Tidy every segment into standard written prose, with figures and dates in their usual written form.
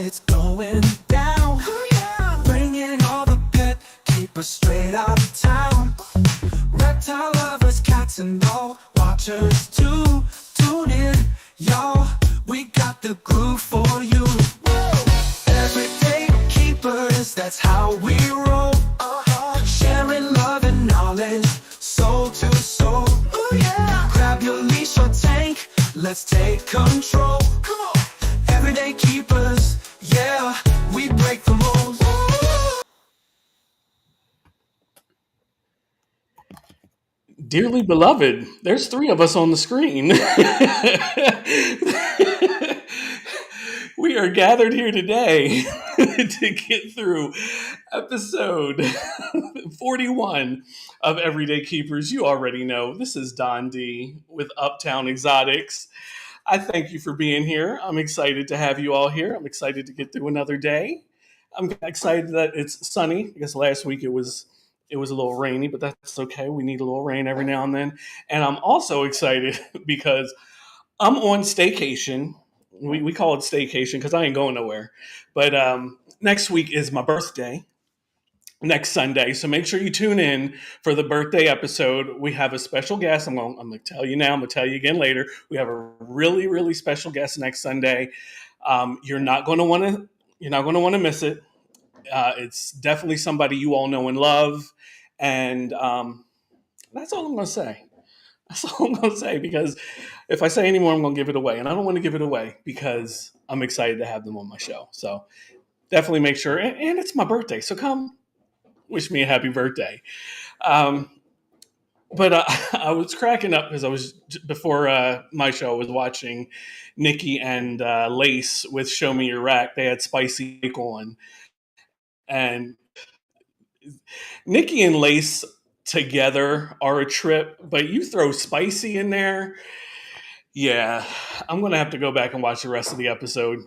it's going down. Oh, yeah. Bringing all the pet keepers straight out of town. Reptile lovers, cats and all watchers too. Tune in, y'all. We got the groove for you. Everyday keepers, that's how we roll. Sharing love and knowledge, soul to soul. Ooh, yeah. Grab your leash or tank, let's take control. Come on. Everyday keepers, yeah, we break the rules. Dearly beloved, there's three of us on the screen. We are gathered here today to get through episode 41 of Everyday Keepers. You already know this is Don D with Uptown Exotics. I thank you for being here. I'm excited to have you all here. I'm excited to get through another day. I'm excited that it's sunny. I guess last week it was a little rainy, but that's okay. We need a little rain every now and then. And I'm also excited because I'm on staycation. We call it staycation because I ain't going nowhere. But next week is my birthday, next Sunday. So make sure you tune in for the birthday episode. We have a special guest. I'm going to tell you now. I'm going to tell you again later. We have a really, really special guest next Sunday. You're not going to want to. You're not going to want to miss it. It's definitely somebody you all know and love, and that's all I'm going to say. That's all I'm going to say because if I say any more, I'm going to give it away, and I don't want to give it away because I'm excited to have them on my show. So definitely make sure, and it's my birthday, so come wish me a happy birthday. Um, but I was cracking up because I was before my show. I was watching Nikki and Lace with "Show Me Your Rack." They had Spicy on, and Nikki and Lace together are a trip, but you throw Spicy in there, yeah, I'm gonna have to go back and watch the rest of the episode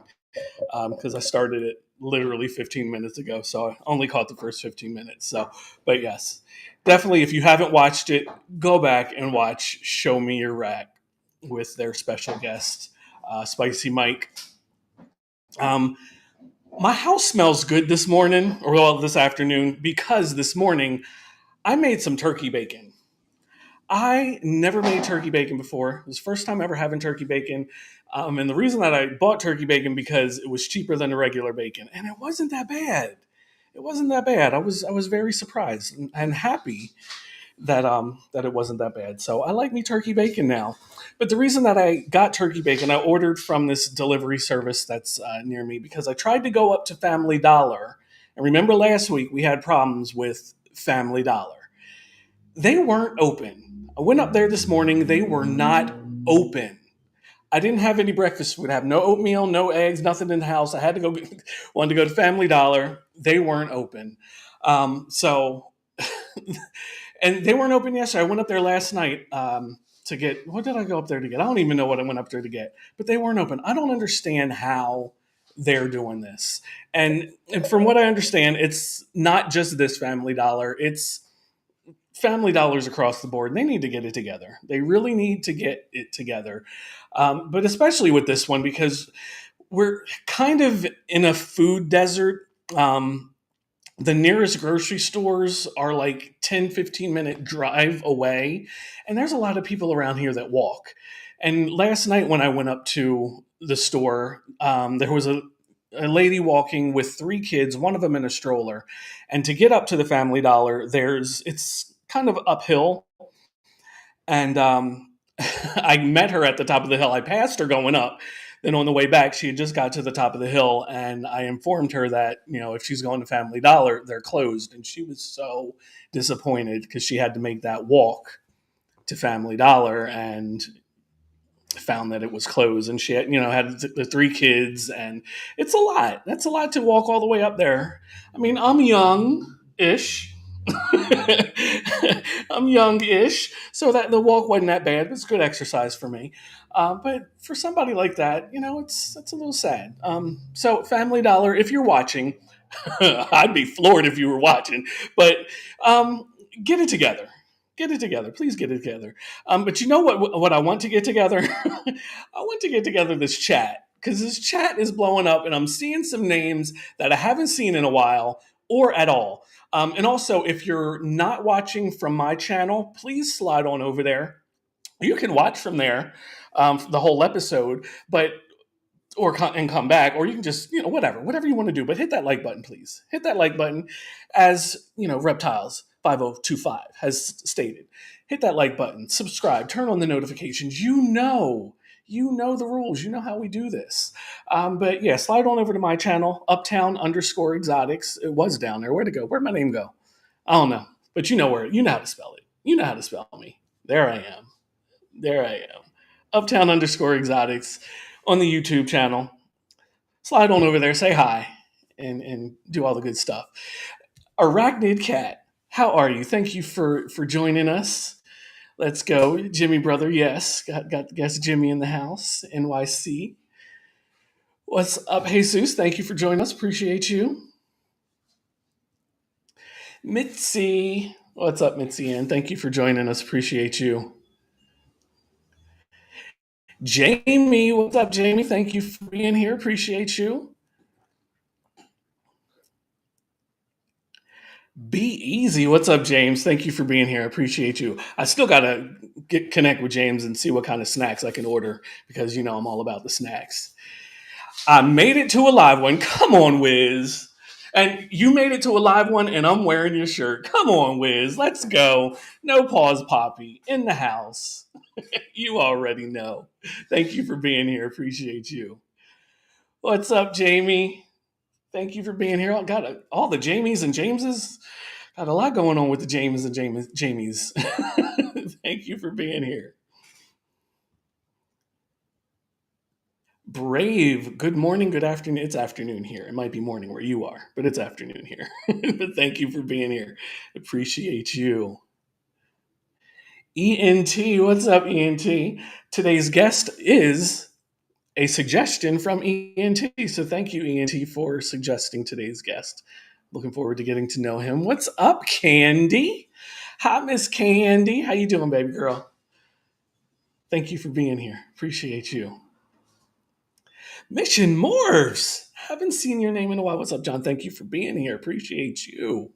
because I started it literally 15 minutes ago, so I only caught the first 15 minutes. So, but yes, definitely, if you haven't watched it, go back and watch "Show Me Your Rack" with their special guest, Spicy Mike. Um, my house smells good this morning, or well, this afternoon, because this morning I made some turkey bacon. I never made turkey bacon before. It was the first time ever having turkey bacon. And the reason that I bought turkey bacon because it was cheaper than the regular bacon. And it wasn't that bad. It wasn't that bad. I was very surprised and happy that it wasn't that bad. So I like me turkey bacon now. But the reason that I got turkey bacon, I ordered from this delivery service that's near me because I tried to go up to Family Dollar. And remember last week we had problems with Family Dollar. They weren't open. I went up there this morning. They were not open. I didn't have any breakfast food. I have no oatmeal, no eggs, nothing in the house. I had to go, wanted to go to Family Dollar. They weren't open. So, and they weren't open yesterday. I went up there last night to get, what did I go up there to get? I don't even know what I went up there to get, but they weren't open. I don't understand how they're doing this. And from what I understand, it's not just this Family Dollar. It's Family Dollars across the board. They need to get it together. They really need to get it together. But especially with this one, because we're kind of in a food desert. The nearest grocery stores are like 10, 15-minute drive away. And there's a lot of people around here that walk. And last night when I went up to the store, there was a lady walking with three kids, one of them in a stroller. And to get up to the Family Dollar, it's kind of uphill. And I met her at the top of the hill. I passed her going up. Then on the way back, she had just got to the top of the hill, and I informed her that, if she's going to Family Dollar, they're closed. And she was so disappointed because she had to make that walk to Family Dollar and found that it was closed. And she had the three kids, and it's a lot. That's a lot to walk all the way up there. I mean, I'm young-ish. I'm young-ish, so that the walk wasn't that bad. It was good exercise for me. But for somebody like that, it's a little sad. So Family Dollar, if you're watching, I'd be floored if you were watching. But get it together. Get it together. Please get it together. But you know what I want to get together? I want to get together this chat because this chat is blowing up and I'm seeing some names that I haven't seen in a while or at all. And also, if you're not watching from my channel, please slide on over there. You can watch from there the whole episode, but and come back, or you can just whatever you want to do. But hit that like button, please. Hit that like button, as Reptiles 5025 has stated. Hit that like button, subscribe, turn on the notifications. You know the rules. You know how we do this. But yeah, slide on over to my channel, Uptown_Exotics. It was down there. Where'd it go? Where'd my name go? I don't know. But you know where. You know how to spell it. You know how to spell me. There I am. There I am. Uptown_Exotics on the YouTube channel. Slide on over there, say hi, and do all the good stuff. Arachnid Cat, how are you? Thank you for joining us. Let's go, Jimmy brother. Yes, got guest Jimmy in the house. NYC. What's up, Jesus? Thank you for joining us. Appreciate you. Mitzi, what's up, Mitzi? And thank you for joining us. Appreciate you. Jamie, what's up, Jamie? Thank you for being here. Appreciate you. Be easy. What's up, James? Thank you for being here. I appreciate you. I still gotta connect with James and see what kind of snacks I can order because I'm all about the snacks. I made it to a live one. Come on, Wiz. And you made it to a live one, and I'm wearing your shirt. Come on, Wiz. Let's go. No pause, Poppy in the house. You already know. Thank you for being here. Appreciate you. What's up, Jamie? Thank you for being here. Got all the Jamies and Jameses. Got a lot going on with the James and Jamies. Thank you for being here. Brave. Good morning, good afternoon. It's afternoon here. It might be morning where you are, but it's afternoon here. But thank you for being here. Appreciate you. ENT. What's up, ENT? Today's guest is a suggestion from ENT. So thank you, ENT, for suggesting today's guest. Looking forward to getting to know him. What's up, Candy? Hi, Miss Candy. How you doing, baby girl? Thank you for being here. Appreciate you. Mission Morphs. Haven't seen your name in a while. What's up, John? Thank you for being here. Appreciate you.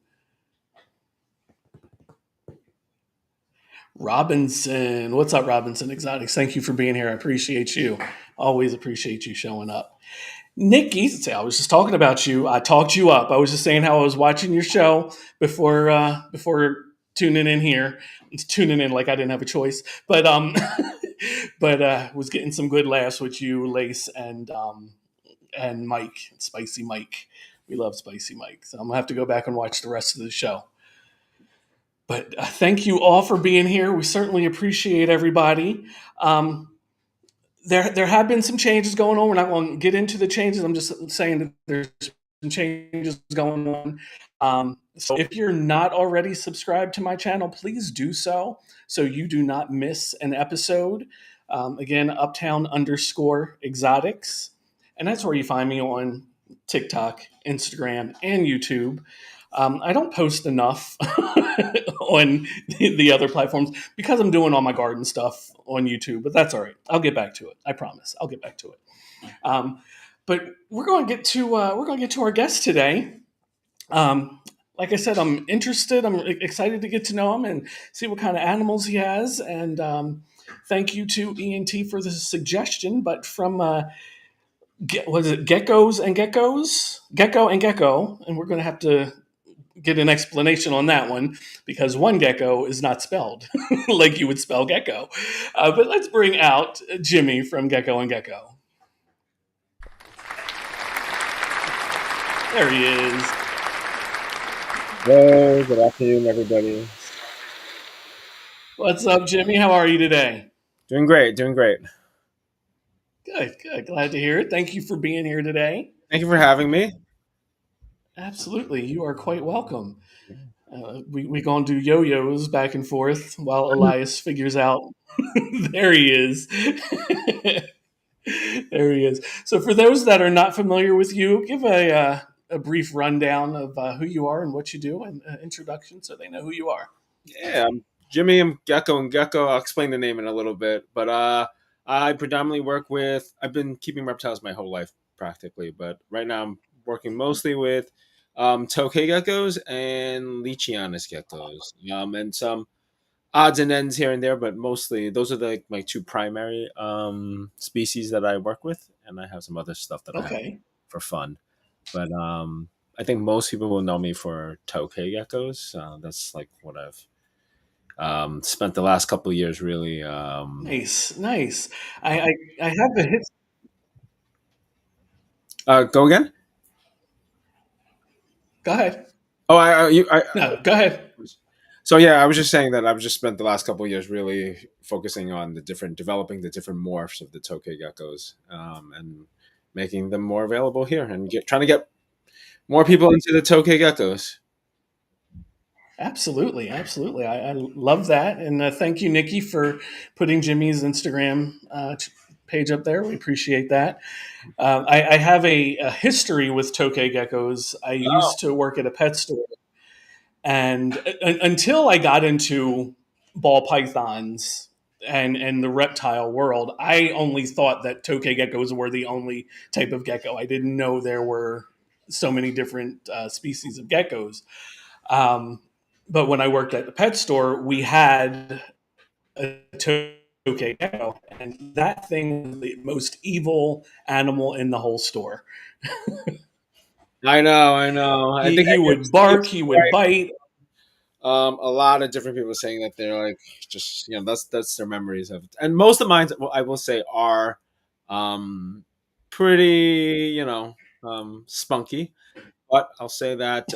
Robinson. What's up, Robinson Exotics? Thank you for being here. I appreciate you. Always appreciate you showing up. Nikki, I was just talking about you. I talked you up. I was just saying how I was watching your show before tuning in here. It's tuning in like I didn't have a choice, but was getting some good laughs with you, Lace, and Mike, Spicy Mike. We love Spicy Mike, so I'm gonna have to go back and watch the rest of the show. But thank you all for being here. We certainly appreciate everybody. There have been some changes going on. We're not going to get into the changes. I'm just saying that there's some changes going on. So if you're not already subscribed to my channel, please do so you do not miss an episode. Again, Uptown_Exotics. And that's where you find me on TikTok, Instagram, and YouTube. I don't post enough on the other platforms because I'm doing all my garden stuff on YouTube, but that's all right. I'll get back to it. I promise. I'll get back to it. But we're going to get to our guest today. Like I said, I'm interested. I'm excited to get to know him and see what kind of animals he has. And thank you to ENT for the suggestion. But from was it Geckos and Geckos? Gecko and Gecko, and we're going to have to get an explanation on that one because one gecko is not spelled like you would spell gecko. But let's bring out Jimmy from Gecko and Gecko. There he is. Hey, good afternoon, everybody. What's up, Jimmy? How are you today? Doing great, doing great. Good. Glad to hear it. Thank you for being here today. Thank you for having me. Absolutely. You are quite welcome. We gonna do yo-yos back and forth while Elias figures out. There he is. There he is. So for those that are not familiar with you, give a brief rundown of who you are and what you do and introduction so they know who you are. Yeah, I'm Jimmy. I'm Gecko and Gecko. I'll explain the name in a little bit, but I predominantly work with. I've been keeping reptiles my whole life practically, but right now I'm working mostly with tokay geckos and Leachianus geckos, and some odds and ends here and there, but mostly those are the my two primary species that I work with, and I have some other stuff that I have Okay. for fun. But I think most people will know me for tokay geckos. That's like what I've spent the last couple of years really. Nice, nice. I I have a hit. Go again. Go ahead. Oh, I No, go ahead. so yeah, I was just saying that I've just spent the last couple of years really focusing on developing the different morphs of the tokay geckos, and making them more available here, and trying to get more people into the tokay geckos. Absolutely, absolutely. I love that, and thank you, Nikki, for putting Jimmy's Instagram page up there. We appreciate that. I have a history with tokay geckos. I Oh, used to work at a pet store, and until I got into ball pythons and the reptile world, I only thought that tokay geckos were the only type of gecko. I didn't know there were so many different species of geckos. Um, but when I worked at the pet store, we had a tokay gecko, and that thing was the most evil animal in the whole store. I know. I think He would bark, he would bite. a lot of different people saying that they're like just that's their memories of, and most of mine I will say are um pretty spunky, but I'll say that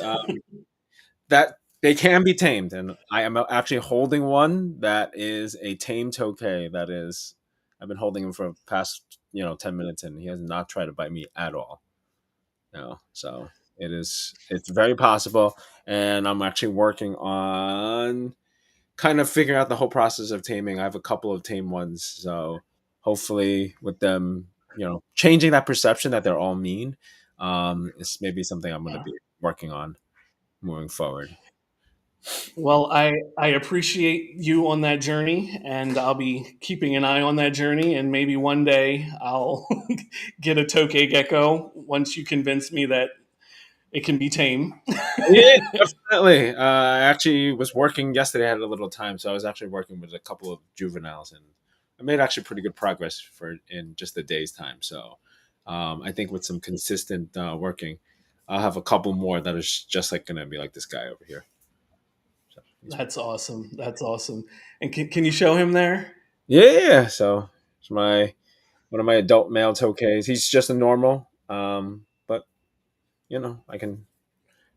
that they can be tamed, and I am actually holding one that is a tame tokay. That is, I've been holding him for the past 10 minutes, and he has not tried to bite me at all. No, so it's very possible, and I'm actually working on kind of figuring out the whole process of taming. I have a couple of tame ones, so hopefully with them, changing that perception that they're all mean, is maybe something I'm going to be working on moving forward. Well, I appreciate you on that journey, and I'll be keeping an eye on that journey. And maybe one day I'll get a tokay gecko once you convince me that it can be tame. Yeah, definitely. I actually was working yesterday. I had a little time, so I was actually working with a couple of juveniles, and I made actually pretty good progress for in just a day's time. So, I think with some consistent working, I'll have a couple more that is just like going to be like this guy over here. So, That's awesome. That's awesome. And can you show him there? yeah. So it's my one of my adult male tokays. He's just a normal, but I can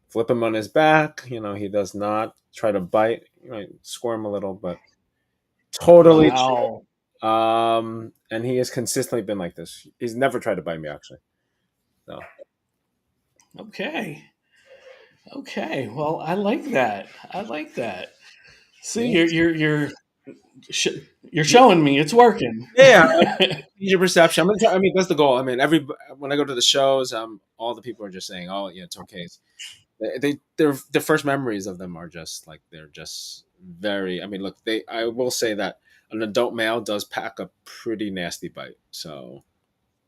flip him on his back. He does not try to bite. You might squirm a little, but totally chill. Wow. And he has consistently been like this. He's never tried to bite me actually. So Okay. Okay. Well, I like that. I like that. See, yeah, sh- you're showing me it's working. yeah. Change your perception. I'm gonna try. I mean, that's the goal. I mean, every when I go to the shows, all the people are just saying, "Oh, yeah, it's okay." Their first memories of them are just like they're just very. I mean, look, they. I will say that an adult male does pack a pretty nasty bite. So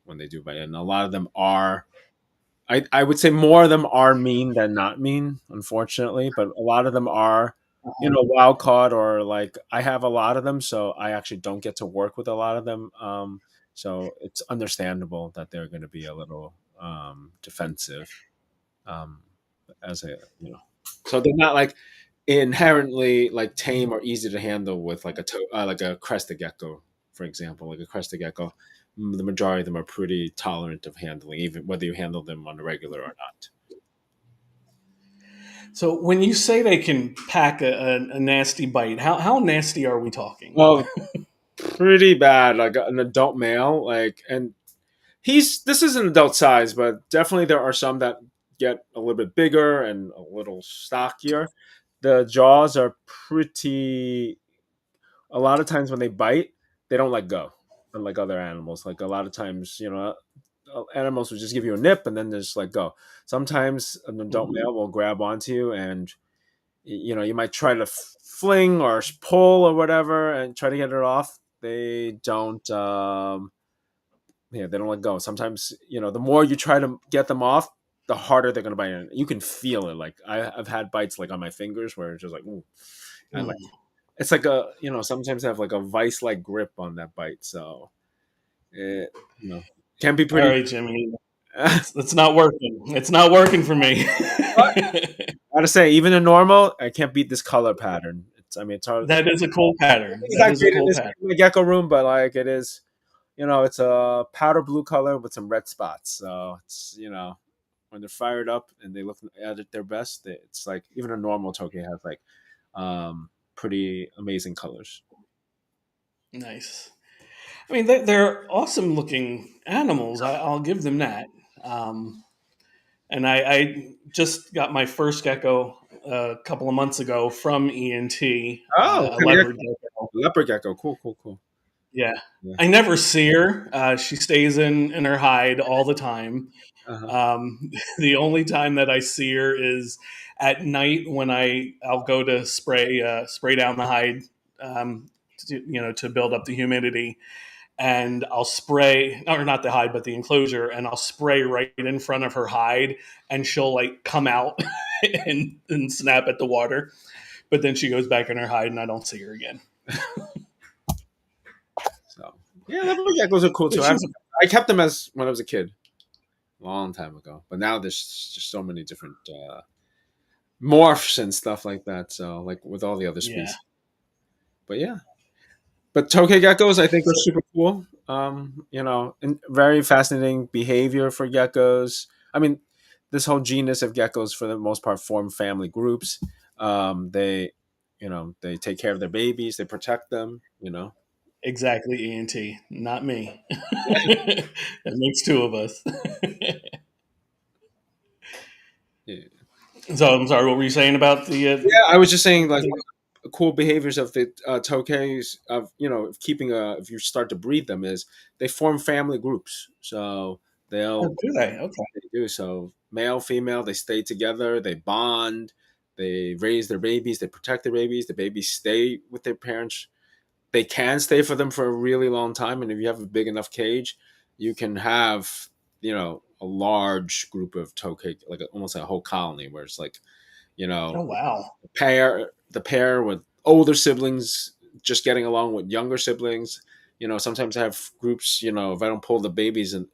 when they do bite, and a lot of them are. I would say more of them are mean than not mean, unfortunately, but a lot of them are, wild caught, or like I have a lot of them, so I actually don't get to work with a lot of them. So it's understandable that they're going to be a little defensive, um, as a so they're not like inherently like tame or easy to handle with like like a crested gecko, for example, like a crested gecko. The majority of them are pretty tolerant of handling, even whether you handle them on a regular or not. So when you say they can pack a nasty bite, how nasty are we talking? Well, pretty bad. Like an adult male, like, and this is an adult size, but definitely there are some that get a little bit bigger and a little stockier. The jaws are pretty. A lot of times when they bite, they don't let go, unlike other animals. Like a lot of times, animals will just give you a nip and then just let go. Sometimes an adult Mhm. male will grab onto you, and you might try to fling or pull or whatever and try to get it off. They don't. Yeah, they don't let go. Sometimes, the more you try to get them off, the harder they're gonna bite. And you can feel it. Like I've had bites like on my fingers where it's just like, ooh, and like Mm. it's like sometimes I have like a vice like grip on that bite. So it can be All pretty. right, Jimmy. It's not working. It's not working for me. Gotta say, even in normal, I can't beat this color pattern. It's hard. That is a cool pattern. It's That not is a great in cool this pattern. in the gecko room, but like it is, it's a powder blue color with some red spots. So it's when they're fired up and they look at their best, it's like even a normal toke has like pretty amazing colors. Nice. I mean, they're awesome looking animals. I'll give them that. Um, and I just got my first gecko a couple of months ago from ENT, Oh, a leopard gecko. leopard gecko, cool, cool, cool. Yeah. Yeah. I never see her. She stays in her hide all the time. Uh-huh. The only time that I see her is at night when I'll go to spray down the hide, to build up the humidity, and I'll spray, or not the hide, but the enclosure, and I'll spray right in front of her hide, and she'll like come out and snap at the water, but then she goes back in her hide, and I don't see her again. So yeah, leopard geckos are cool too. But I she's I kept them as when I was a kid, a long time ago. But now there's just so many different morphs and stuff like that. So like with all the other yeah. species. But yeah, but tokay geckos I think are super cool. And very fascinating behavior for geckos. I mean, this whole genus of geckos for the most part form family groups. They take care of their babies, they protect them. Exactly, ENT, not me. That makes two of us. Yeah. So I'm sorry, what were you saying about Yeah, I was just saying like the cool behaviors of the tokays of of keeping if you start to breed them is they form family groups. So oh, they'll do they? Okay. they do so male female they stay together, they bond, they raise their babies, they protect their babies, the babies stay with their parents. They can stay for them for a really long time, and if you have a big enough cage, you can have a large group of tokay, like almost a whole colony where it's like you Oh know wow. the pair with older siblings just getting along with younger siblings. Sometimes I have groups, if I don't pull the babies and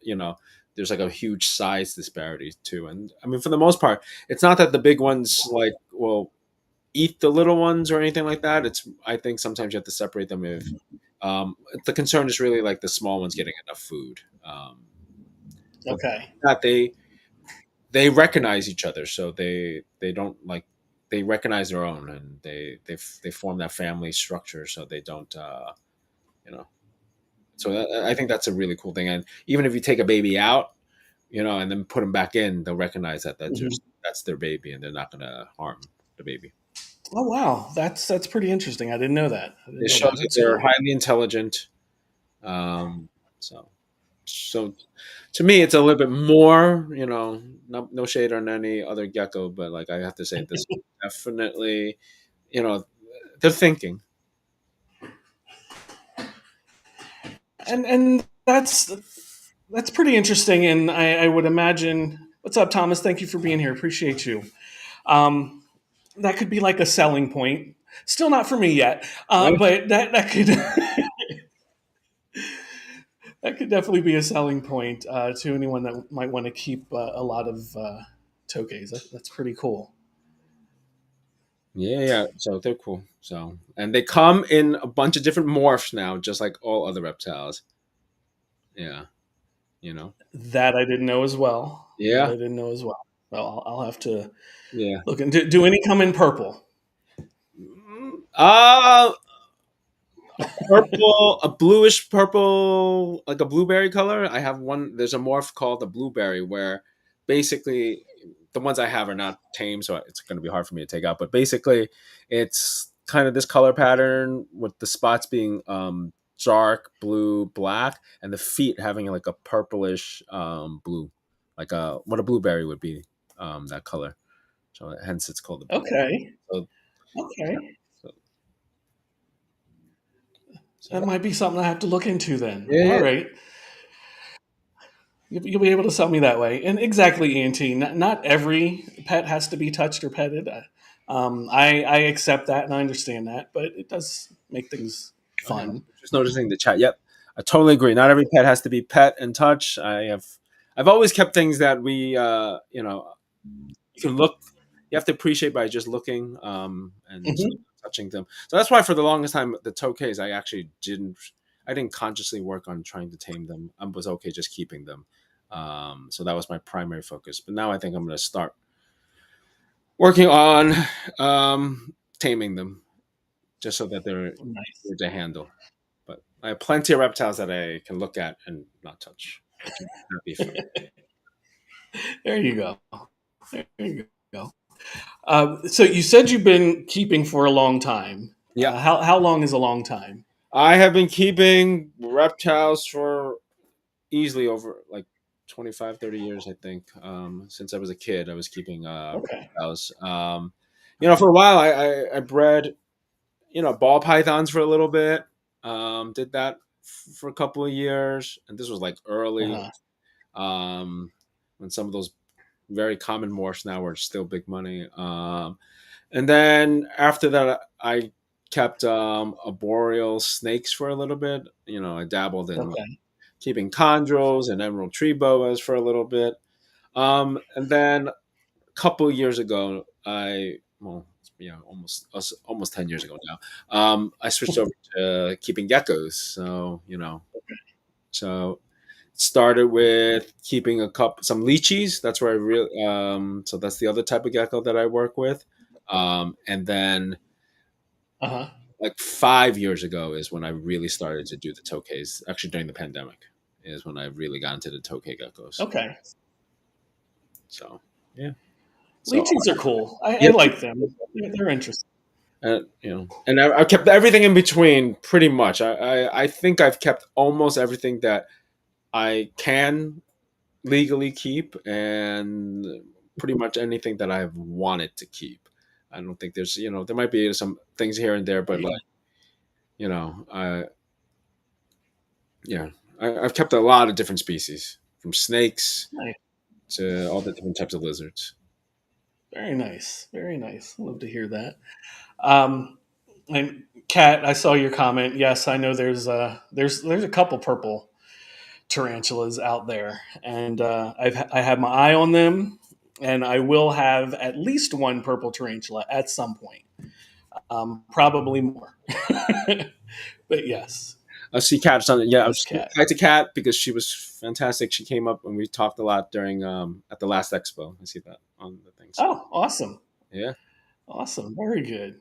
there's like a huge size disparity too. And I mean for the most part, it's not that the big ones like will eat the little ones or anything like that. It's I think sometimes you have to separate them if the concern is really like the small ones getting enough food. But Okay. that they recognize each other, so they don't like they recognize their own, and they form that family structure, so they don't you know. So I think that's a really cool thing, and even if you take a baby out, and then put them back in, they'll recognize that Mhm. that's their baby, and they're not going to harm the baby. Oh wow, that's pretty interesting. I didn't know that. I didn't It know shows that. that That's they're cool. highly intelligent. Um, so so to me, it's a little bit more. No shade on any other gecko, but like I have to say, this definitely you know they're thinking. And that's pretty interesting. And I would imagine. What's up, Thomas? Thank you for being here. Appreciate you. Um, that could be like a selling point. Still not for me yet, but that could that could definitely be a selling point to anyone that might want to keep a lot of tokays. That's pretty cool. Yeah, yeah. So they're cool. So and they come in a bunch of different morphs now, just like all other reptiles. Yeah, you know. That I didn't know as well. That I Yeah, didn't know as well. Well, I'll have to yeah. look into. Do any come in purple? Uh purple, a bluish purple, like a blueberry color. I have one. There's a morph called the blueberry, where basically the ones I have are not tame, so it's going to be hard for me to take out. But basically, it's kind of this color pattern with the spots being dark blue, black, and the feet having like a purplish blue, like what a blueberry would be, that color. So hence it's called the blueberry. Okay. So, yeah, Okay. so So That might be something I have to look into then. yeah, All yeah. right. You'll be able to sell me that way. And exactly, ENT. Not every pet has to be touched or petted. I accept that and I understand that, but it does make things Oh, yeah. fun. Just noticing the chat. Yep, I totally agree. Not every pet has to be pet and touch. I've always kept things that you can look. You have to appreciate by just looking and sort of Hmm. touching them. So that's why for the longest time, the tokays I actually didn't. I didn't consciously work on trying to tame them. I was okay just keeping them. So that was my primary focus. But now I think I'm going to start working on taming them, just so that they're Nice. easier to handle. But I have plenty of reptiles that I can look at and not touch, which is happy for. There you go. There you go. So you said you've been keeping for a long time. Yeah, How long is a long time? I have been keeping reptiles for easily over like 25, 30 years, I think. Since I was a kid, I was keeping Okay. reptiles. For a while, I bred, ball pythons for a little bit. Did that for a couple of years. And this was like early, Uh-huh. um, when some of those very common morphs now were still big money. And then after that, I kept arboreal snakes for a little bit. I dabbled in Okay. keeping chondros and emerald tree boas for a little bit. And then a couple years ago, almost 10 years ago now, I switched over to keeping geckos. So started with keeping some lychees. That's where I really so that's the other type of gecko that I work with. And then Uh-huh. like 5 years ago is when I really started to do the tokays. Actually, during the pandemic is when I really got into the tokay geckos. Okay. So yeah, so Lychees are cool. I yeah, like them. They're interesting. and I kept everything in between pretty much. I think I've kept almost everything that I can legally keep, and pretty much anything that I've wanted to keep. I don't think there might be some things here and there, but like I yeah, I've kept a lot of different species from snakes Nice. to all the different types of lizards. Very nice. Very nice. Love to hear that. Um, and Kat, I saw your comment. Yes, I know there's a couple purple tarantulas out there, and I have my eye on them, and I will have at least one purple tarantula at some point. Probably more, but yes, I see Cat something. Yeah, I yes, was Kat. hi to Cat because she was fantastic. She came up and we talked a lot during at the last expo. I see that on the thing. So Oh, awesome, yeah, awesome, very good.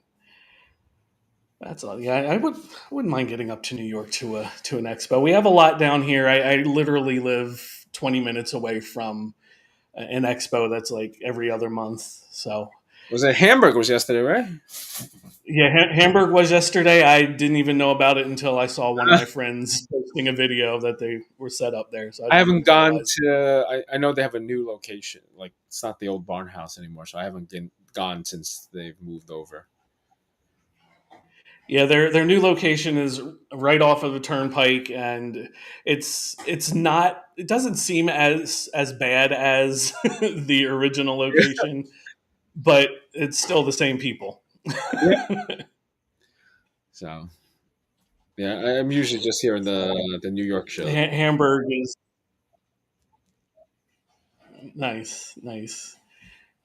That's all. Yeah, I wouldn't mind getting up to New York to an expo. We have a lot down here. I literally live 20 minutes away from an expo that's like every other month. So was it Hamburg? Was yesterday, right? yeah, Hamburg was yesterday. I didn't even know about it until I saw one of my friends posting a video that they were set up there. So I I didn't haven't even gone realize. to. I know they have a new location. Like it's not the old barn house anymore. So I haven't gone since they've moved over. Yeah, their new location is right off of the turnpike, and it's not. It doesn't seem as bad as the original location, but it's still the same people. Yeah. So yeah, I'm usually just here in the New York show. Hamburg is nice, nice.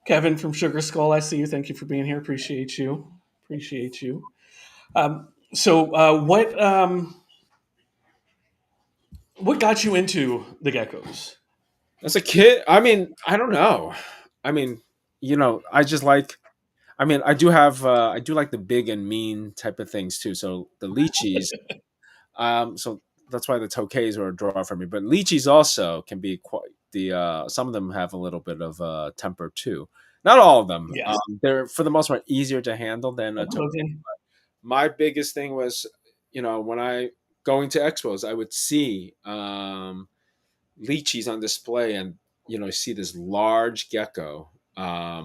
Kevin from Sugar Skull, I see you. Thank you for being here. Appreciate you. Appreciate you. So, what got you into the geckos? As a kid, I mean, I don't know. I mean, I just like. I mean, I do like the big and mean type of things too. So the lychees, so that's why the tokays are a draw for me. But lychees also can be quite some of them have a little bit of temper too. Not all of them. Yes. They're for the most part easier to handle than a tokay. Okay. My biggest thing was, when I going to expos, I would see lychees on display, and see this large gecko. My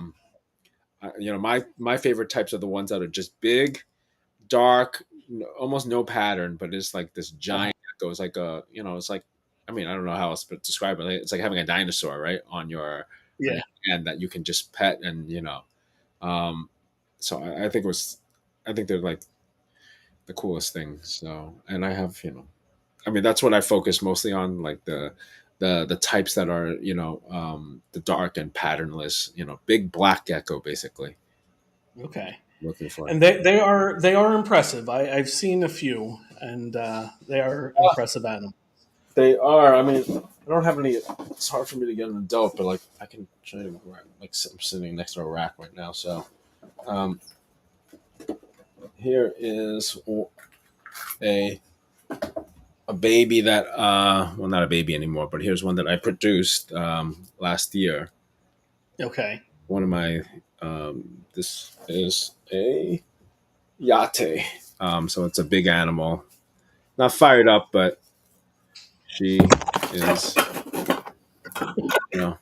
favorite types are the ones that are just big, dark. almost no pattern, but it's like this Uh-huh. giant gecko. It's like a, it's like, I mean, I don't know how else to describe it. It's like having a dinosaur, right, on Yeah. your hand that you can just pet, and um, so I think it was, I think they're like the coolest thing. So, and I have, I mean, that's what I focus mostly on, like the types that are, the dark and patternless, big black gecko, basically Okay. looking for. And they are impressive. I've seen a few, and they are impressive animals. They are. I mean, I don't have any. It's hard for me to get an adult, but like I can try to like I'm sitting next to a rack right now. So um, here is a a baby that well, not a baby anymore, but here's one that I produced last year. Okay. One of my this is a yate. So it's a big animal, not fired up, but she is, you know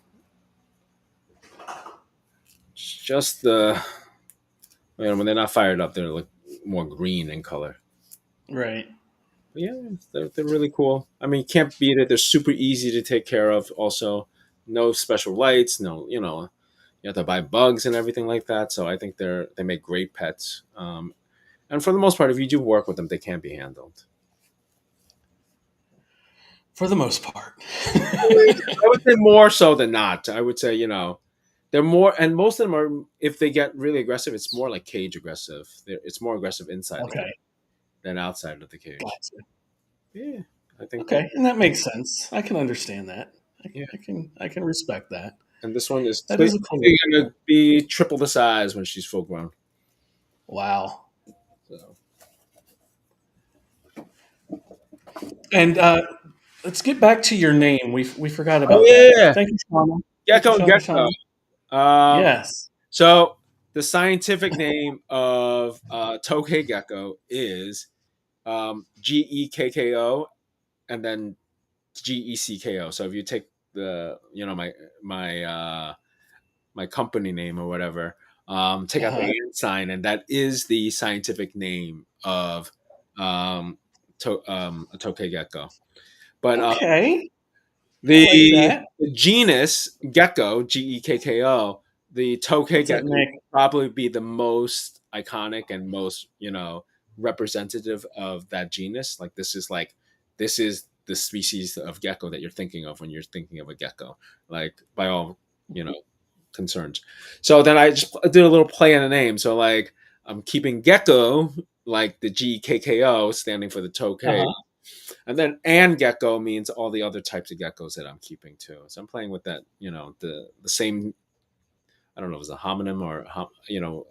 just when they're not fired up, they're like more green in color. Right. But yeah, they're really cool. I mean, you can't beat it. They're super easy to take care of. Also, no special lights. No, you have to buy bugs and everything like that. So I think they make great pets. And for the most part, if you do work with them, they can be handled. For the most part. I would say more so than not. I would say, they're more, and most of them are. If they get really aggressive, it's more like cage aggressive. It's more aggressive inside the cage Okay. than outside of the cage. Gotcha. Yeah, I think. Okay, and that makes sense. I can understand that. Yeah, I can respect that. and this one is That is a cool. going to be triple the size when she's full grown. Wow. So. And let's get back to your name. We forgot Oh about that. yeah, Thank you, Shauna. Thank you, Gecko and Shauna. Gecko. Shauna. Um, Yes. so the scientific name of Tokay gecko is Gekko, and then Gecko. So if you take the my company name or whatever, take out the Uh-huh. and sign, and that is the scientific name of a Tokay gecko. But Okay. I like the that. genus gecko, Gekko, the Tokay What's that, gecko Nick? would probably be the most iconic and most, representative of that genus. Like this is the species of gecko that you're thinking of when you're thinking of a gecko. Like by all, you know, concerns. So then I just did a little play on the name. So like I'm keeping gecko like the GKKO standing for the Tokay, Uh-huh. and then and gecko means all the other types of geckos that I'm keeping too. So I'm playing with that, the same. I don't know if it's a homonym or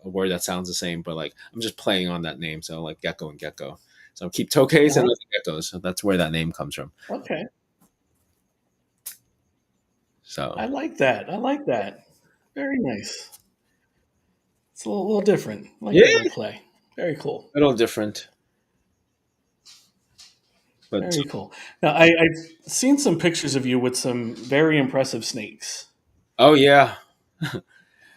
a word that sounds the same, but like I'm just playing on that name. So like gecko and gecko. So I keep tokays and Uh-huh. other geckos. So that's where that name comes from. Okay. So I like that. I like that. Very nice. It's a little different. I like yeah, that little play. Very cool. a little different, but Very cool. Now, I've seen some pictures of you with some very impressive snakes. oh yeah.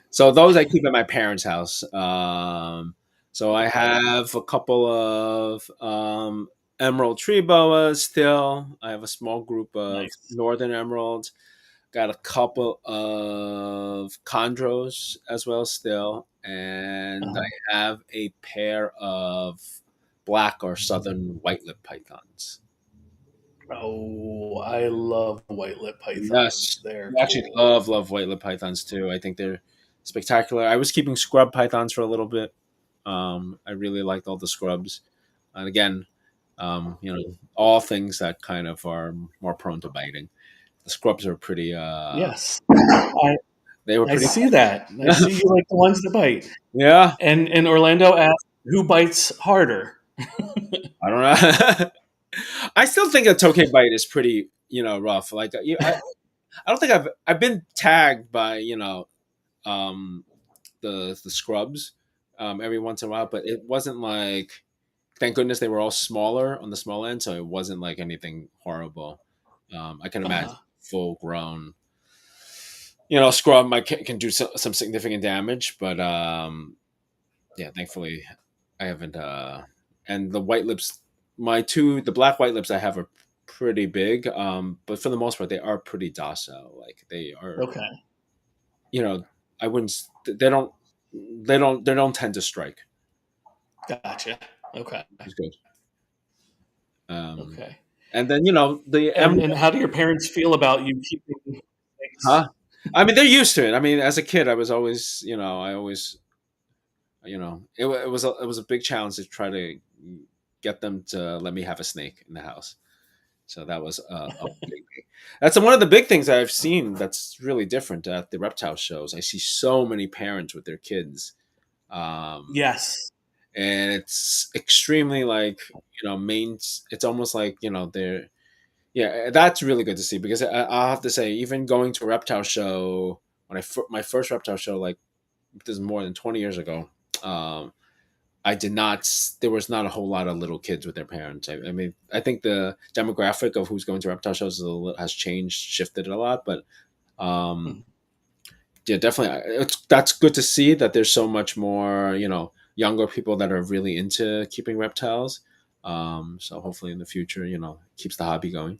So those I keep at my parents' house. So I have a couple of emerald tree boas still. I have a small group of Nice. northern emeralds. Got a couple of chondros as well still, and Uh-huh. I have a pair of black or southern white lip pythons. Oh, I love white lip pythons. Yes, They're I actually cool. love white lip pythons too. I think they're spectacular. I was keeping scrub pythons for a little bit. I really liked all the scrubs, and again, all things that kind of are more prone to biting. The scrubs are pretty. Yes. They were I pretty. see that. I see you like the ones that bite. Yeah, And Orlando asked, who bites harder? I don't know. I still think a tokay bite is pretty, rough. Like I don't think I've been tagged by um, the scrubs every once in a while, but it wasn't like. Thank goodness they were all smaller on the small end, so it wasn't like anything horrible. I can imagine Uh-huh. full grown, scrub might can do some significant damage, but yeah, thankfully I haven't. and the white lips, the black white lips I have are pretty big, but for the most part they are pretty docile. Like they are, Okay. you know, I wouldn't. They don't tend to strike, Gotcha. Okay. which is good. Um, Okay. and then the And how do your parents feel about you keeping snakes? huh? I mean, they're used to it. I mean, as a kid, I was always, I always, it was a big challenge to try to get them to let me have a snake in the house. So that was a big thing. That's one of the big things I've seen that's really different at the reptile shows. I see so many parents with their kids, um, Yes. and it's extremely like main. It's almost like they're yeah. That's really good to see because I'll have to say, even going to a reptile show when my first reptile show, like this is more than 20 years ago. Um, I did not. There was not a whole lot of little kids with their parents. I mean, I think the demographic of who's going to reptile shows has changed, shifted a lot. But um, Mhm. yeah, definitely, that's good to see that there's so much more, younger people that are really into keeping reptiles. So hopefully in the future, keeps the hobby going.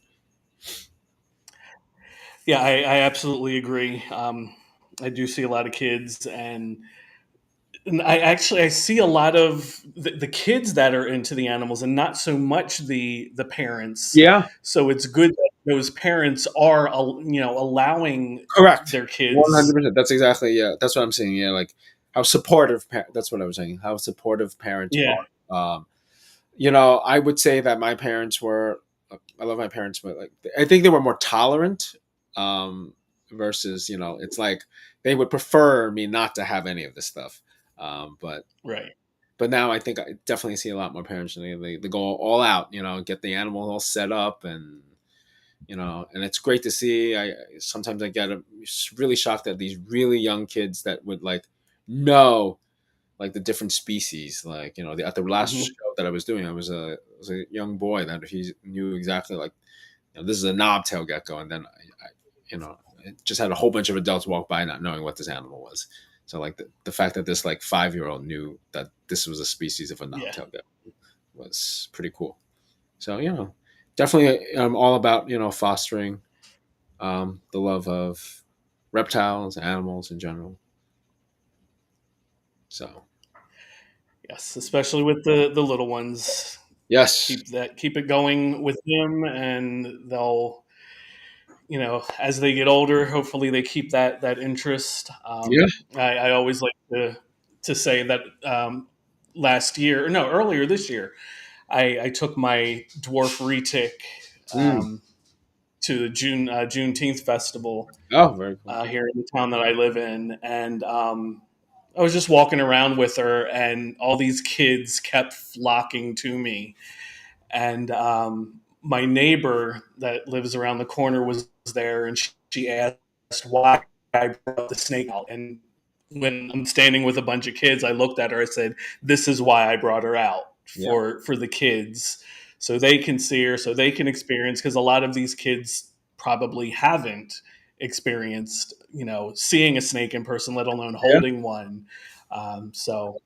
Yeah, I absolutely agree. I do see a lot of kids, and I see a lot of the kids that are into the animals, and not so much the parents. Yeah, So it's good that those parents are allowing correct. their kids. 100%. That's exactly, yeah. That's what I'm saying. Yeah, like how supportive. That's what I was saying. How supportive parents Yeah. are. I would say that my parents were. I love my parents, but like I think they were more tolerant. Um, Versus, it's like they would prefer me not to have any of this stuff. But Right. now I think I definitely see a lot more parents. They go all out. Get the animal all set up, and and it's great to see. I sometimes I get really shocked at these really young kids that would like know like the different species. Like at the last show Hmm. that I was doing, was a young boy that he knew exactly like this is a knobtail gecko, and then I just had a whole bunch of adults walk by not knowing what this animal was. So like the fact that this like 5-year-old knew that this was a species of a Yeah. knobtail gecko was pretty cool. So definitely I'm all about fostering the love of reptiles, animals in general. So Yes, especially with the little ones. yes, Keep it going with them, and they'll as they get older, hopefully they keep that interest. yeah, I always like to say that last year, or no, earlier this year, I took my dwarf retic mm. to the Juneteenth festival Oh, very cool. here in the town that I live in, and I was just walking around with her, and all these kids kept flocking to me. And my neighbor that lives around the corner was there, and she asked why I brought the snake out. And when I'm standing with a bunch of kids, I looked at her. I said, "This is why I brought her out Yeah, for the kids, so they can see her, so they can experience." Because a lot of these kids probably haven't experienced, seeing a snake in person, let alone yeah. holding one. So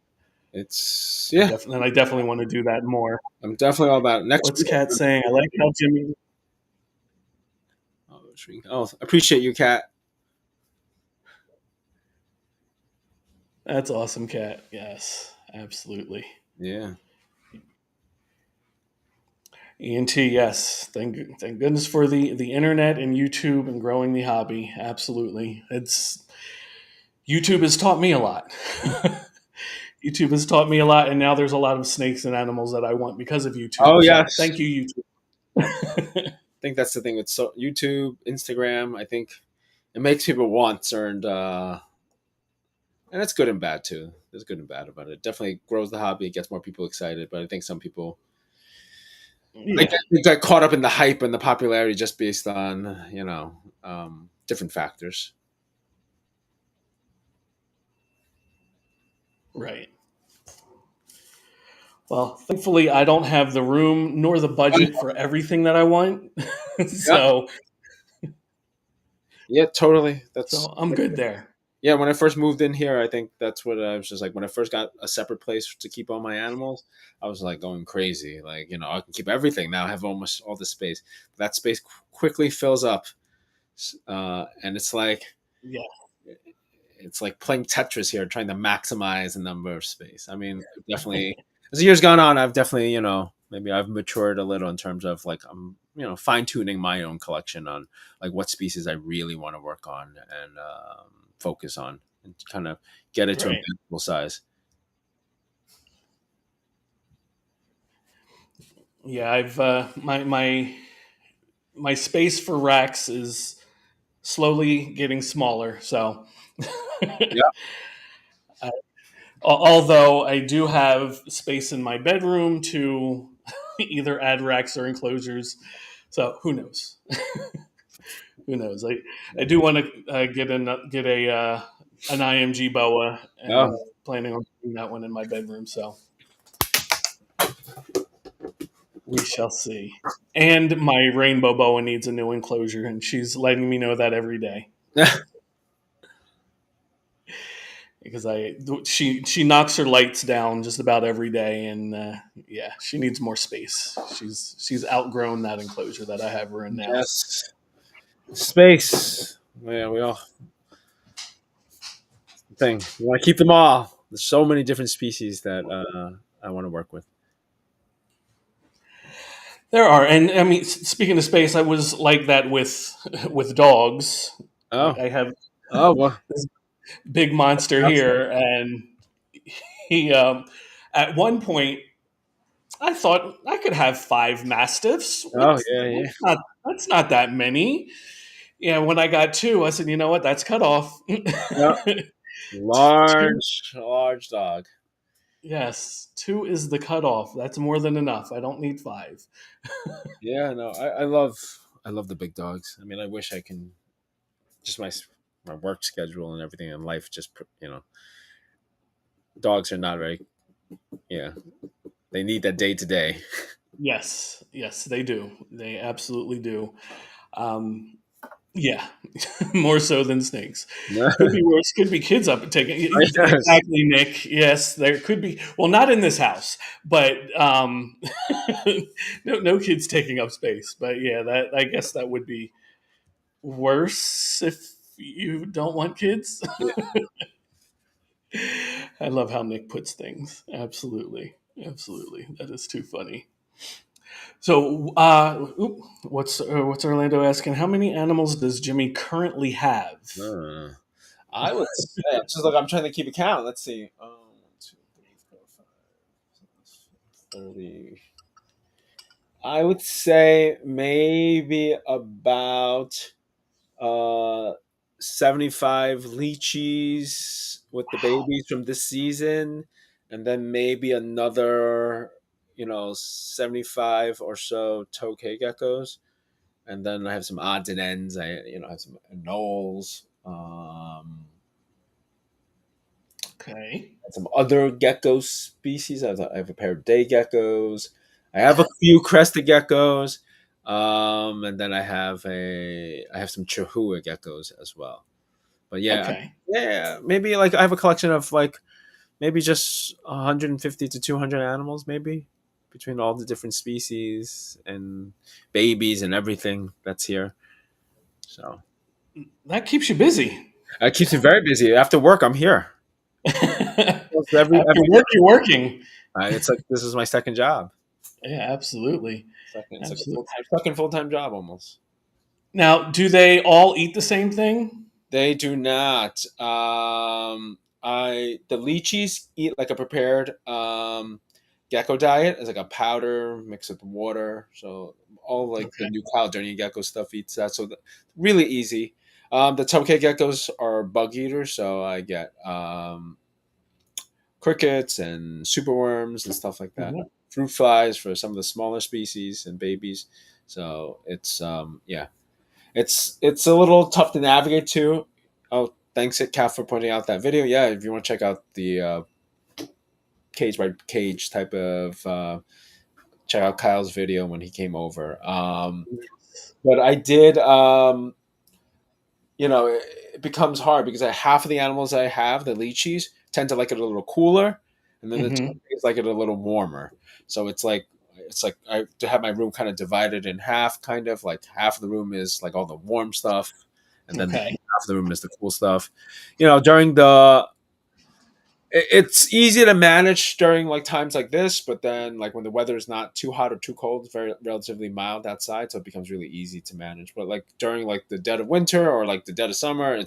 It's yeah. I definitely want to do that more. I'm definitely all about it. Next What's week. Kat saying? I like how Jimmy. Oh, appreciate you, Kat. That's awesome, Kat. Yes, absolutely. Yeah, ENT, yes. Thank goodness for the internet and YouTube and growing the hobby. Absolutely, it's YouTube has taught me a lot. YouTube has taught me a lot, and now there's a lot of snakes and animals that I want because of YouTube. oh So yes. thank you, YouTube. I think that's the thing with YouTube, Instagram. I think it makes people want certain, and it's good and bad too. There's good and bad about it. It definitely grows the hobby, it gets more people excited. But I think some people Yeah, they get caught up in the hype and the popularity just based on different factors. right. Well, thankfully, I don't have the room nor the budget for everything that I want, Yeah, so yeah, totally. That's so I'm good there. yeah, when I first moved in here, I think that's what I was just like. When I first got a separate place to keep all my animals, I was like going crazy. Like, I can keep everything now. I have almost all the space. That space quickly fills up, and Yeah, it's like playing Tetris here, trying to maximize the number of space. I mean, definitely, as the years gone on, I've definitely, maybe I've matured a little in terms of like I'm, fine tuning my own collection on like what species I really want to work on and focus on, and kind of get it to a right. manageable size. Yeah, I've my space for racks is slowly getting smaller. So, Yeah. although I do have space in my bedroom to either add racks or enclosures, so who knows? Who knows? I do want to get a an IMG boa and Oh, planning on putting that one in my bedroom. So we shall see. And my rainbow boa needs a new enclosure, and she's letting me know that every day because she knocks her lights down just about every day, and yeah, she needs more space. She's outgrown that enclosure that I have her in now. yes, space. Yeah, we all thing. We want to keep them all. There's so many different species that I want to work with. There are, and I mean, speaking of space, I was like that with with dogs. Oh, I have oh, well, this big monster absolutely. here, and he at one point I thought I could have five mastiffs. Oh, yeah, yeah, That's not that many. Yeah, when I got two, I said, you know what? That's cut off. yeah. Two, Large dog. yes, two is the cutoff. That's more than enough. I don't need five. Yeah, no, I love the big dogs. I mean, I wish I can just my work schedule and everything in life. Just dogs are not very. Yeah, they need that day to day. Yes, yes, they do. They absolutely do. Um, yeah, more so than snakes. Could be worse. Could be kids up and taking. Yes. Exactly, Nick. Yes, there could be. Well, not in this house, but no kids taking up space. But yeah, that I guess that would be worse if you don't want kids. Yeah. I love how Nick puts things. Absolutely, absolutely. That is too funny. So, what's Orlando asking? How many animals does Jimmy currently have? Uh, I would say I'm just like I'm trying to keep a count. Let's see. 2, 3, 4, 5, 30. I would say maybe about uh 75 lychees with the babies from this season, and then maybe another 75 or so tokay geckos, and then I have some odds and ends. I have some anoles, Okay. some other gecko species. I have a pair of day geckos. I have a few crested geckos, and then I have some chihuahua geckos as well. But yeah, Okay. yeah, maybe like I have a collection of like maybe just 150 to 200 animals, maybe between all the different species and babies and everything that's here. So That keeps you busy. it keeps me very busy. After work, I'm here. After Almost every work, day. you're working. It's like this is my second job. Yeah, absolutely. It's like a Absolutely. full time job almost. Now, do they all eat the same thing? They do not. I the lychees eat like a prepared gecko diet. It's like a powder mixed with water. So all like the Okay. new Caledonian gecko stuff eats that. So really easy. The tokay geckos are bug eaters, so I get crickets and superworms and stuff like that. Mhm. Fruit flies for some of the smaller species and babies. So it's yeah, it's a little tough to navigate too. Oh, thanks, Kat, for pointing out that video. Yeah, if you want to check out the cage by cage type of check out Kyle's video when he came over. But I did. it becomes hard because half of the animals I have, the lychees, tend to like it a little cooler, and then the Hmm. tokays like it a little warmer. So it's like I to have my room kind of divided in half, kind of like half of the room is like all the warm stuff, and then Okay. half of the room is the cool stuff. During it's easy to manage during like times like this, but then like when the weather is not too hot or too cold, it's very relatively mild outside, so it becomes really easy to manage. But like during like the dead of winter or like the dead of summer,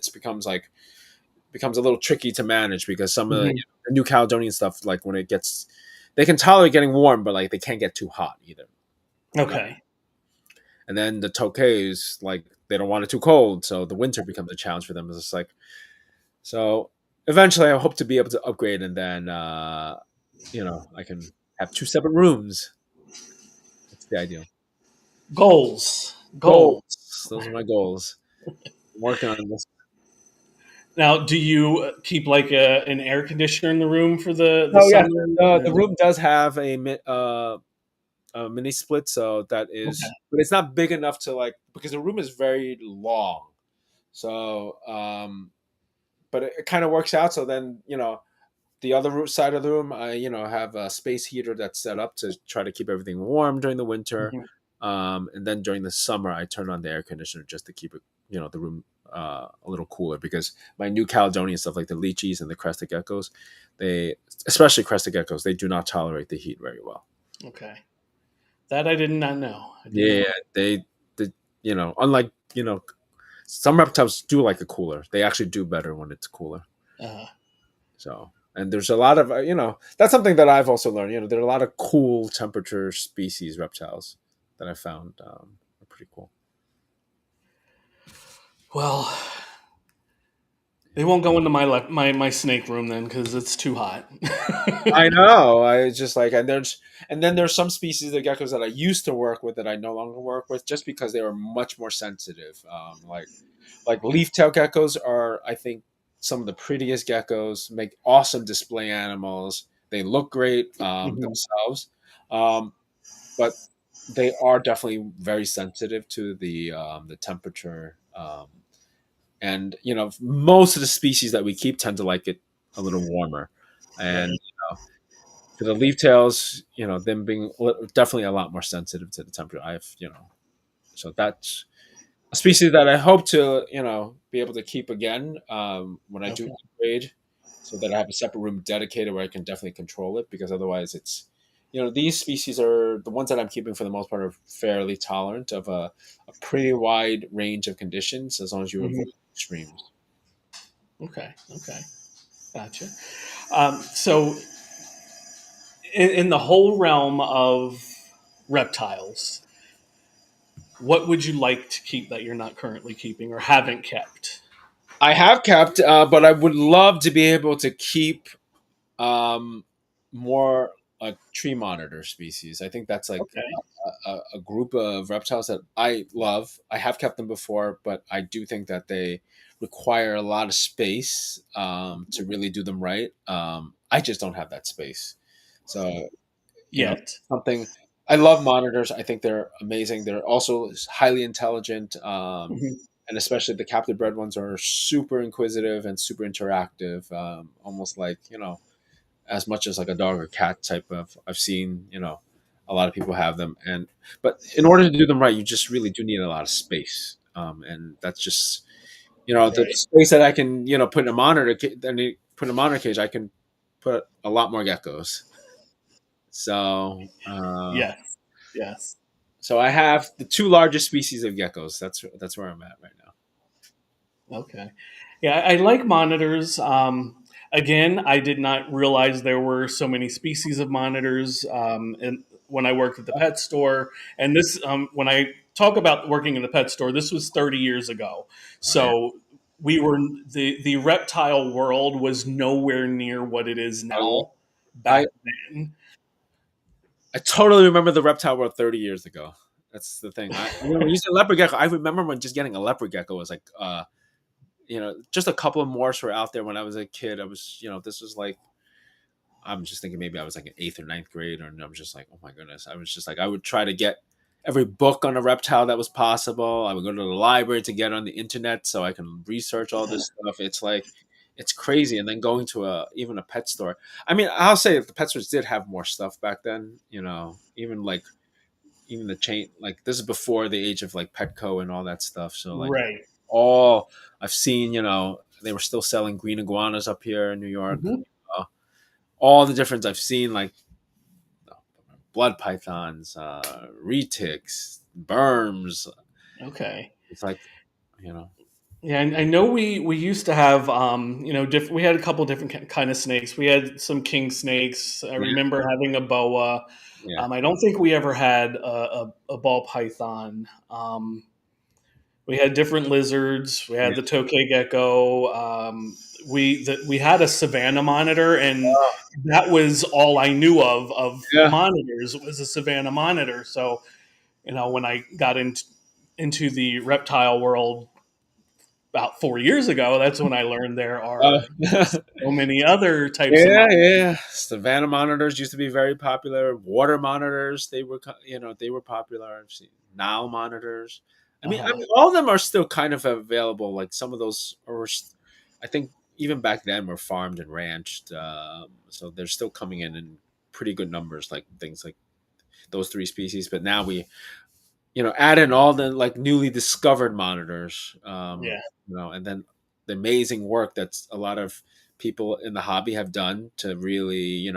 becomes a little tricky to manage because some of the, Hmm. the New Caledonian stuff, like when it gets, they can tolerate getting warm, but like they can't get too hot either. Uh, Okay. and then the Tokays, like they don't want it too cold, so the winter becomes a challenge for them. It's just like so. Eventually, I hope to be able to upgrade, and then I can have two separate rooms. That's the ideal. Goals. Goals. Goals. Those are my goals. I'm working on this. Now, do you keep like an air conditioner in the room for the Oh yes, summer? the room does have a mini split, so that Okay. is, but it's not big enough to like because the room is very long. So, but it kind of works out. So then the other side of the room, I have a space heater that's set up to try to keep everything warm during the winter, Mhm. and then during the summer, I turn on the air conditioner just to keep it, the room a little cooler because my New Caledonian stuff like the lychees and the crested geckos, they especially crested geckos, they do not tolerate the heat very well. Okay. That I did not know. I did Yeah, not. they unlike some reptiles do like a cooler. They actually do better when it's cooler. Uh, So, and there's a lot of that's something that I've also learned. There are a lot of cool temperature species reptiles that I found are pretty cool. well, they won't go into my snake room then because it's too hot. I know. I just like and then there's some species of geckos that I used to work with that I no longer work with just because they were much more sensitive. Like leaf tail geckos are, I think, some of the prettiest geckos. Make awesome display animals. They look great Mhm. themselves, um, but they are definitely very sensitive to the temperature. And most of the species that we keep tend to like it a little warmer. And Right. for the leaf tails, them being definitely a lot more sensitive to the temperature. So that's a species that I hope to, be able to keep again when I do Okay. upgrade, so that I have a separate room dedicated where I can definitely control it. Because otherwise, these species are the ones that I'm keeping for the most part are fairly tolerant of a pretty wide range of conditions as long as you avoid Mhm. extremes. Okay. Okay. Gotcha. So, in the whole realm of reptiles, what would you like to keep that you're not currently keeping or haven't kept? I have kept, but I would love to be able to keep um, more tree monitor species. I think that's like Okay. a group of reptiles that I love. I have kept them before, but I do think that they require a lot of space to really do them right. I just don't have that space. So, Yet. something I love monitors. I think they're amazing. They're also highly intelligent. Mhm. And especially the captive bred ones are super inquisitive and super interactive, almost like as much as like a dog or cat type of. I've seen a lot of people have them, but in order to do them right, you just really do need a lot of space, and that's just the Right. space that I can put in a monitor. Then put in a monitor cage, I can put a lot more geckos. So, Yes. Yes. I have the two largest species of geckos. That's where I'm at right now. Okay. Yeah, I like monitors. Again, I did not realize there were so many species of monitors. And when I worked at the pet store, and this, when I talk about working in the pet store, this was 30 years ago. Oh yeah, So we were the reptile world was nowhere near what it is oh yeah. now I back then. I totally remember the reptile world 30 years ago. That's the thing. I remember using a leopard gecko. I remember when just getting a leopard gecko was like, just a couple of morphs were out there when I was a kid. I was, this was like, I'm just thinking maybe I was like in eighth or ninth grade, and I'm just like, oh my goodness. I was just like, I would try to get every book on a reptile that was possible. I would go to the library to get on the internet so I can research all this stuff. It's like it's crazy. And then going to a even a pet store. I mean, I'll say the pet stores did have more stuff back then. Even like even the chain, like this is before the age of like Petco and all that stuff. So like Right. all I've seen, they were still selling green iguanas up here in New York. Hmm. Uh, all the difference I've seen, like blood pythons, retics, berms. Okay. It's like, you know, Yeah, I know we used to have we had a couple different kind of snakes. We had some king snakes. I yeah, remember having a boa. yeah, I don't think we ever had a ball python. We had different lizards. We yeah. had the tokay gecko. We had a savannah monitor, and that was all I knew of Yeah. monitors was a savannah monitor. So when I got into the reptile world about 4 years ago, that's when I learned there Uh, are so many other types of yeah, monitors. yeah. Savannah monitors used to be very popular. Water monitors, they were popular. I've seen Nile monitors. Uh-huh. All of them are still kind of available. Like some of those are, I think, even back then were farmed and ranched. So they're still coming in pretty good numbers, like things like those three species. But now we, add in all the like newly discovered monitors, Yeah. and then the amazing work that's a lot of people in the hobby have done to really,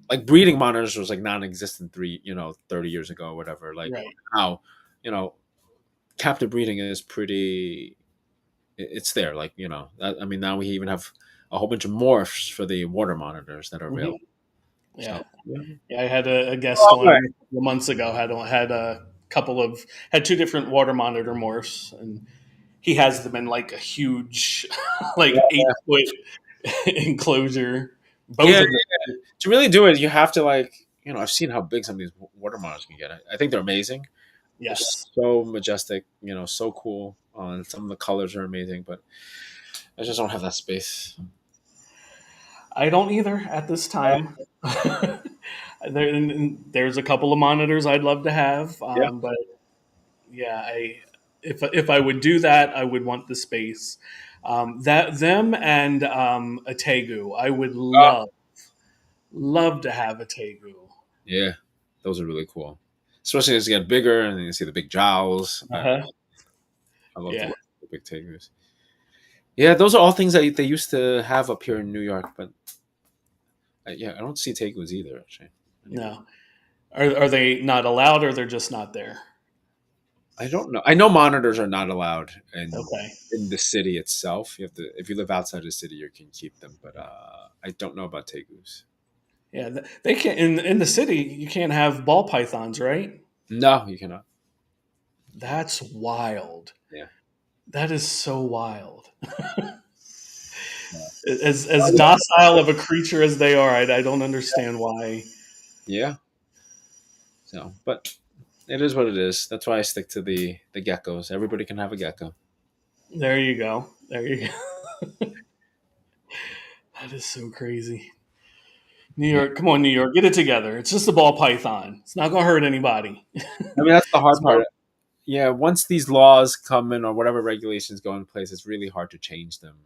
like breeding monitors was like non-existent 30 years ago or whatever. Like Right. now, you know, captive breeding is it's there. Like, now we even have a whole bunch of morphs for the water monitors that are Hmm. available. Yeah. So, yeah. Yeah. I had a guest Oh, on right. a couple of months ago. Had a couple of had two different water monitor morphs, and he has them in like a huge, like Yeah. 8 foot enclosure. Both Yeah, of them. to really do it, you have to like, I've seen how big some of these water monitors can get. I think they're amazing. They're Yes. so majestic, so cool. And some of the colors are amazing, but I just don't have that space. I don't either at this time. There's a couple of monitors I'd love to have, Yeah. but yeah, if I would do that, I would want the space. That them and a tegu, I would Uh, love to have a tegu. yeah. Those are really cool. Especially as you get bigger and you see the big jowls. Uh-huh. I love Yeah, the big tigers. Yeah, those are all things that they used to have up here in New York, but yeah, I don't see tegus either, actually. Anywhere. no, are they not allowed, or they're just not there? I don't know. I know monitors are not allowed Okay, in the city itself. You have to if you live outside the city, you can keep them. But I don't know about tegus. yeah, they can't in the city. You can't have ball pythons, right? No, you cannot. That's wild. Yeah. That is so wild. Yeah. As docile of a creature as they are, I don't understand why. Yeah. So, but it is what it is. That's why I stick to the geckos. Everybody can have a gecko. There you go. There you go. That is so crazy. New Yeah. York, come on, New York, get it together. It's just a ball python. It's not going to hurt anybody. That's the hard So, part. Yeah, once these laws come in or whatever regulations go in place, it's really hard to change them,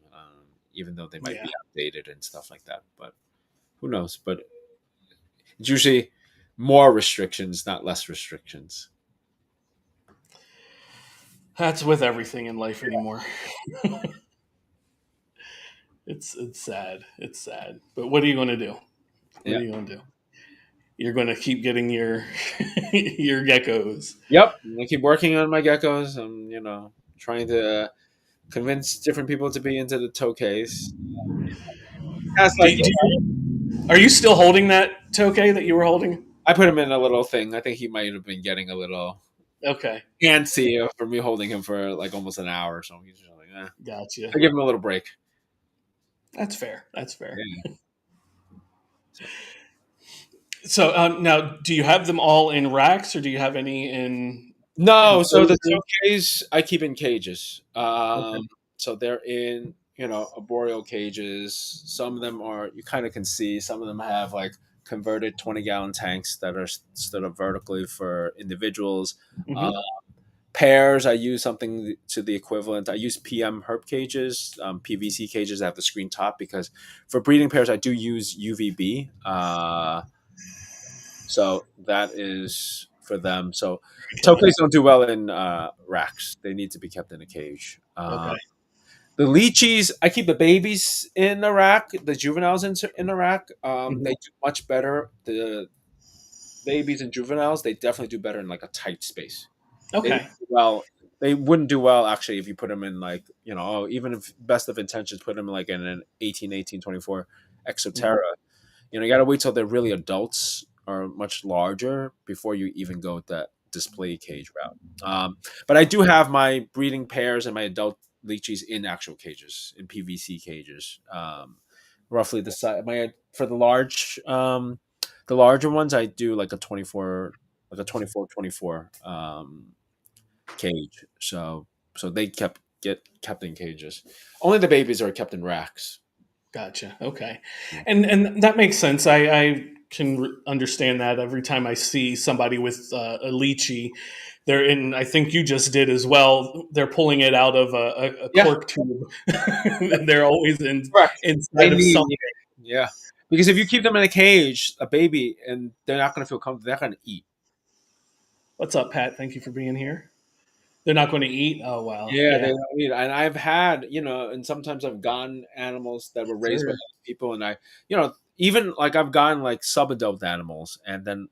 even though they might yeah, be outdated and stuff like that. But who knows? But it's usually more restrictions, not less restrictions. that's with everything in life anymore. It's sad. It's sad. But what are you going to do? What Yeah. are you going to do? You're going to keep getting your your geckos. Yep. I keep working on my geckos. I'm, trying to convince different people to be into the tokays. That's like, Are you still holding that tokay that you were holding? I put him in a little thing. I think he might have been getting a little Okay, antsy for me holding him for like almost an hour or so. He's just like, gotcha. I give him a little break. That's fair. That's fair. Yeah. So, So now, do you have them all in racks, or do you have any in no, so the enclosures? tokays I keep in cages. Okay. So they're in, arboreal cages. Some of them are you kind of can see. Some of them have like converted 20-gallon tanks that are stood up vertically for individuals. Uh, Hmm. Pairs, I use something to the equivalent. I use PM herp cages, PVC cages that have the screen top, because for breeding pairs, I do use UVB. So that is for them. So Okay. tokays don't do well in racks. They need to be kept in a cage. Okay. The lychees, I keep the babies in a rack, the juveniles in a rack. They Hmm. do much better. The babies and juveniles, they definitely do better in like a tight space. They don't Okay. do well. They wouldn't do well actually if you put them in like, even if best of intentions, put them like in an 18, 18, 24 Hmm. Exoterra. You got to wait till they're really adults or much larger before you even go with that display cage route. But I do have my breeding pairs and my adult lychees in actual cages, in PVC cages. Roughly the size. My for the larger ones, I do like a 24, like a 24 cage. So they get kept in cages. Only the babies are kept in racks. Gotcha. Okay, Yeah. and that makes sense. I can understand that every time I see somebody with a lychee, they're in. I think you just did as well. They're pulling it out of a Yeah. cork tube. They're always Correct. They inside of need, something. yeah. Because if you keep them in a cage, a baby, and they're not going to feel comfortable, they're going to eat. What's up, Pat? Thank you for being here. They're not going to eat. Oh wow, Yeah, they yeah, don't eat. And I've had, and sometimes I've gotten animals that were raised by sure. other people, and even like I've gotten like sub-adult animals, and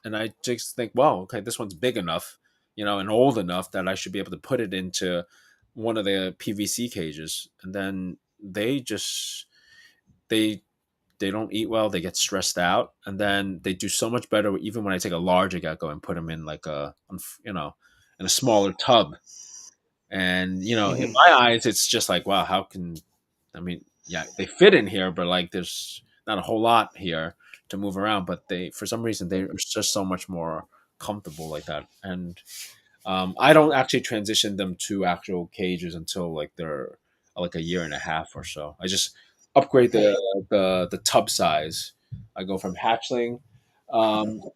I just think, well, okay, this one's big enough, and old enough that I should be able to put it into one of the PVC cages, and then they they don't eat well. They get stressed out, and then they do so much better. Even when I take a larger gecko and put them in like in a smaller tub, and in Hmm. my eyes, it's just like, wow, how can I mean, yeah, they fit in here, but like there's not a whole lot here to move around. But they, for some reason, they're just so much more comfortable like that. And I don't actually transition them to actual cages until like they're like a year and a half or so. I just upgrade Okay. the tub size. I go from hatchling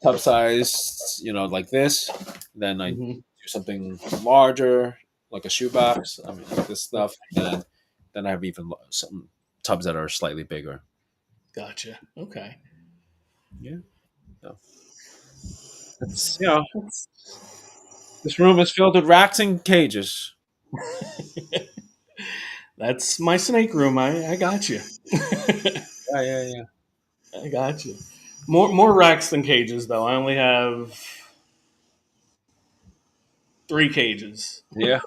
tub size, like this. Then I do Hmm. something larger, like a shoebox. I mean, like this stuff. And then I have even some tubs that are slightly bigger. Gotcha. Okay. Yeah. So it's this room is filled with racks and cages. That's my snake room. I got you. Yeah, yeah, yeah. I got you. More racks than cages, though. I only have 3 cages, Yeah.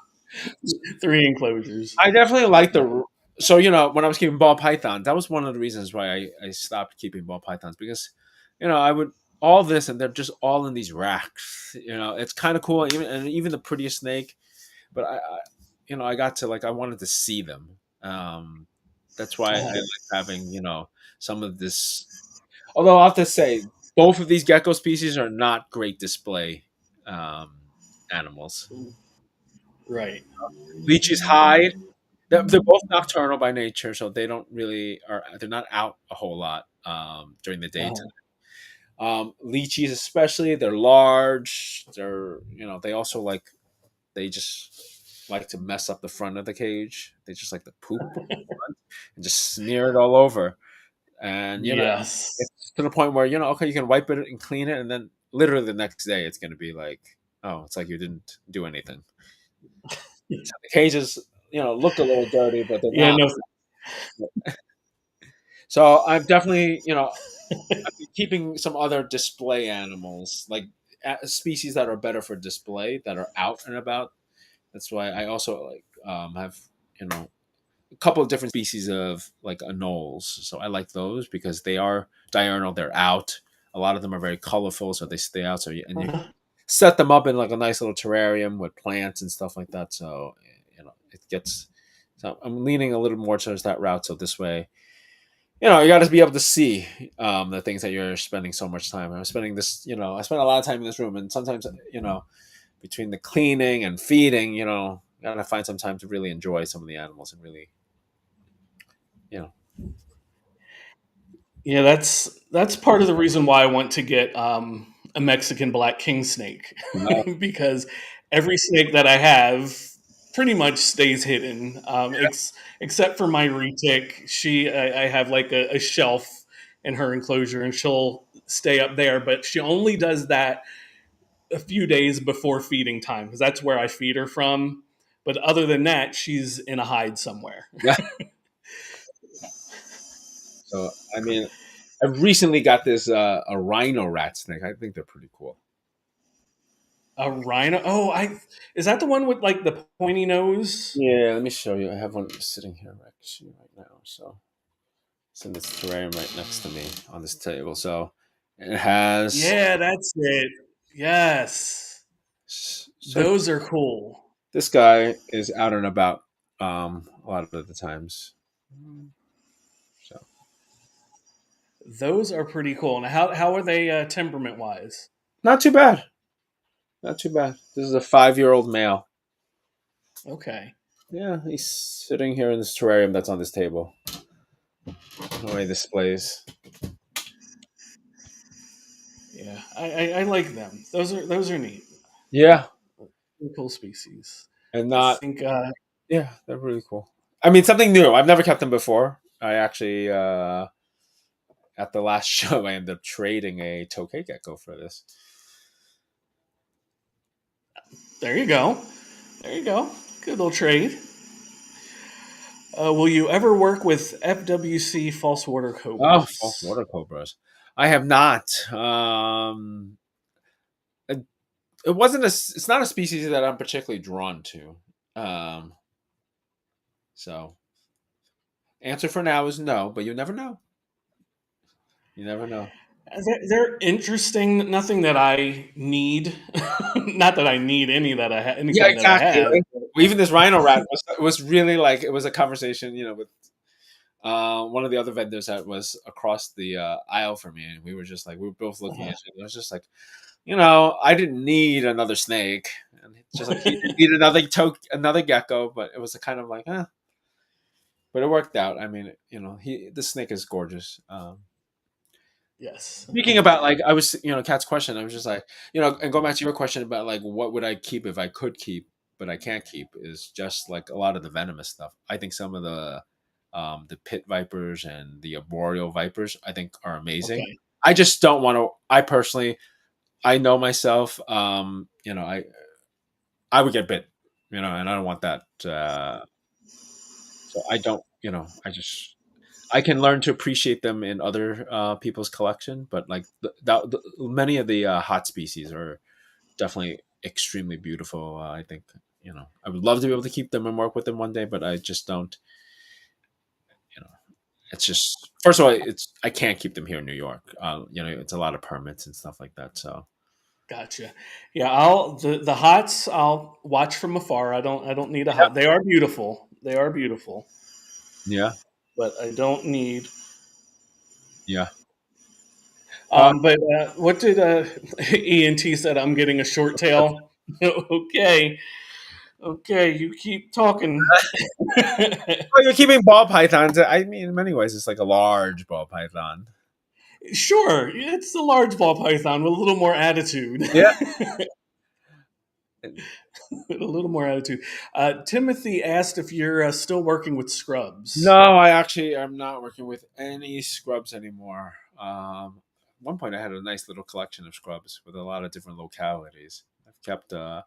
3 enclosures. I definitely like the. So when I was keeping ball pythons, that was one of the reasons why I stopped keeping ball pythons, because I would all this and they're just all in these racks. It's kind of cool, even the prettiest snake, but I got to like I wanted to see them. That's why I Oh, like having some of this. Although I have to say, both of these gecko species are not great display um, animals. right. Leeches hide. They're both nocturnal by nature, so they don't really are. They're not out a whole lot during the daytime. Uh-huh. Lychees, especially, they're large. They also they just like to mess up the front of the cage. They just like to poop and just smear it all over. And Yes. it's to the point where okay, you can wipe it and clean it, and then literally the next day it's going to be like, oh, it's like you didn't do anything. So the cages, look a little dirty, but they're Yeah. not. No. So I've definitely, I've been keeping some other display animals, like species that are better for display, that are out and about. That's why I also have a couple of different species of like anoles. So I like those because they are diurnal. They're out. A lot of them are very colorful, so they stay out. And you Uh-huh. set them up in like a nice little terrarium with plants and stuff like that. So it gets. So I'm leaning a little more towards that route. So this way, you got to be able to see the things that you're spending so much time. I'm spending this, I spend a lot of time in this room, and sometimes, between the cleaning and feeding, you got to find some time to really enjoy some of the animals and really, you know, Yeah, that's part of the reason why I want to get a Mexican black king snake No. because every snake that I have pretty much stays hidden, except for my retic. I have like a shelf in her enclosure, and she'll stay up there, but she only does that a few days before feeding time because that's where I feed her from. But other than that, she's in a hide somewhere. Yeah. So I mean, I recently got this a rhino rat snake. I think they're pretty cool. A rhino? Oh, I is that the one with like the pointy nose? Yeah, let me show you. I have one sitting here actually right now. So it's in this terrarium right next to me on this table. So it has Yeah, that's it. Yes, so those are cool. this guy is out and about a lot of the times. So Those are pretty cool. Now, how are they temperament wise? not too bad. Not too bad. This is a 5-year-old male. Okay, Yeah, he's sitting here in this terrarium that's on this table. The way he displays. yeah, I like them. Those are neat. Yeah, They're cool species. and I not think yeah, they're really cool. I mean, something new. I've never kept them before. I actually at the last show I ended up trading a Tokay Gecko for this. there you go. There you go. Good little trade. Will you ever work with FWC false water Oh, false cobras? water cobras. I have not. It, it wasn't a. It's not a species that I'm particularly drawn to. Um, so answer for now is no, but you never know. You never know. They're interesting. Nothing that I need. Not that I need any Yeah, kind that I exactly. have. Right? Even this rhino rat was really like it was a conversation, with one of the other vendors that was across the aisle from me, and we were both looking at Uh-huh. it. It was just like, I didn't need another snake, and it's just like he didn't need another gecko, but it was a kind of like, but it worked out. I mean, the snake is gorgeous. Yes, I Speaking about agree. like I was, Kat's question, I was just like, and going back to your question about like what would I keep if I could keep, but I can't keep is just like a lot of the venomous stuff. I think some of the pit vipers and the arboreal vipers I think are amazing. Okay. I just don't want to. I personally, I know myself. I would get bit, and I don't want that. So I don't, I can learn to appreciate them in other people's collection, but like many of the hot species are definitely extremely beautiful. I think I would love to be able to keep them and work with them one day, but I just don't. You know, it's just first of all, it's I can't keep them here in New York. It's a lot of permits and stuff like that. So Gotcha. Yeah, the hots I'll watch from afar. I don't need a yeah, hot. They are beautiful. They are beautiful, yeah, but I don't need. yeah. Uh, But what did ENT said? I'm getting a short tail. Okay, okay. You keep talking. well, you're keeping ball pythons. I mean, in many ways, it's like a large ball python. Sure, it's a large ball python with a little more attitude. Yeah. With a little more attitude. Timothy asked if you're still working with No, scrubs. I actually am not working with any scrubs anymore. At one point, I had a nice little collection of scrubs with a lot of different localities. I've kept the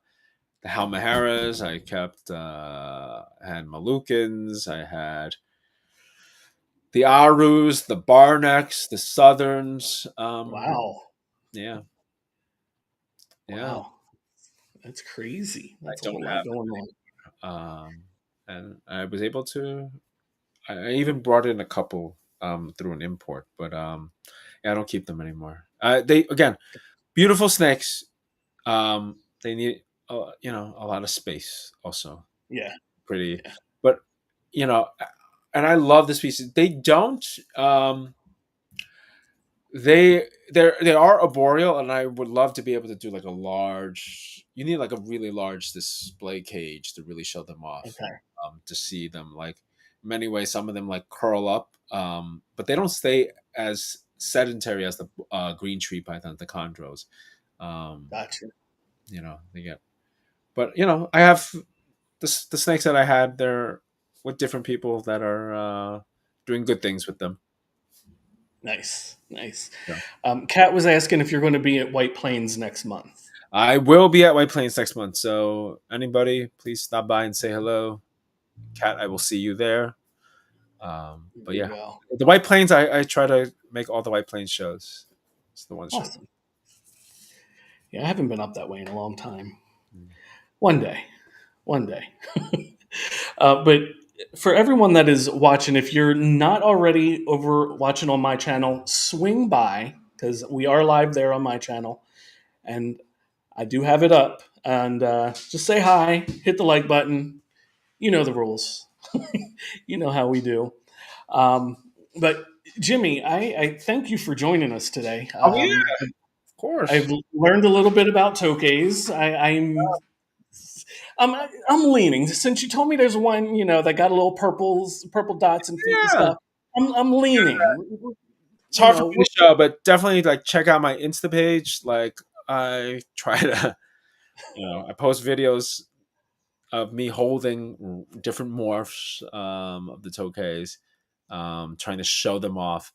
Halmaharas. I kept had Malukins. I had the Arus, the Barnecks, the Southerns. Wow, Yeah, yeah. wow, that's crazy. I That's a don't whole lot have, going on. and I was able to. I even brought in a couple through an import, but yeah, I don't keep them anymore. They again beautiful snakes. They need a lot of space also. Yeah, Pretty, yeah. but you know, and I love the species. They don't. They are arboreal, and I would love to be able to do like a large. You need like a really large display cage to really show them off. Okay. To see them like many ways. Some of them like curl up, but they don't stay as sedentary as the green tree python, the chondros. Um, Gotcha. they get. But I have the snakes that I had. They're with different people that are doing good things with them. Nice, nice. Yeah. Kat was asking if you're going to be at White Plains next month. I will be at White Plains next month, so anybody, please stop by and say hello. Kat, I will see you there. But There you yeah, go. the White Plains, I try to make all the White Plains shows. It's the one show. Awesome. Yeah, I haven't been up that way in a long time. Mm. One day, one day. But for everyone that is watching, if you're not already over watching on my channel, swing by because we are live there on my channel, and I do have it up. And just say hi, hit the like button. You know the rules. You know how we do. Um, but Jimmy, I thank you for joining us today. Oh yeah, of I've course. learned a little bit about tokays. I'm I'm leaning since you told me there's one that got a little purple dots and feet and Yeah, stuff. I'm leaning. it's hard for me What? to show, but definitely like check out my Insta page. Like I try to, I post videos of me holding different morphs of the tokays, trying to show them off.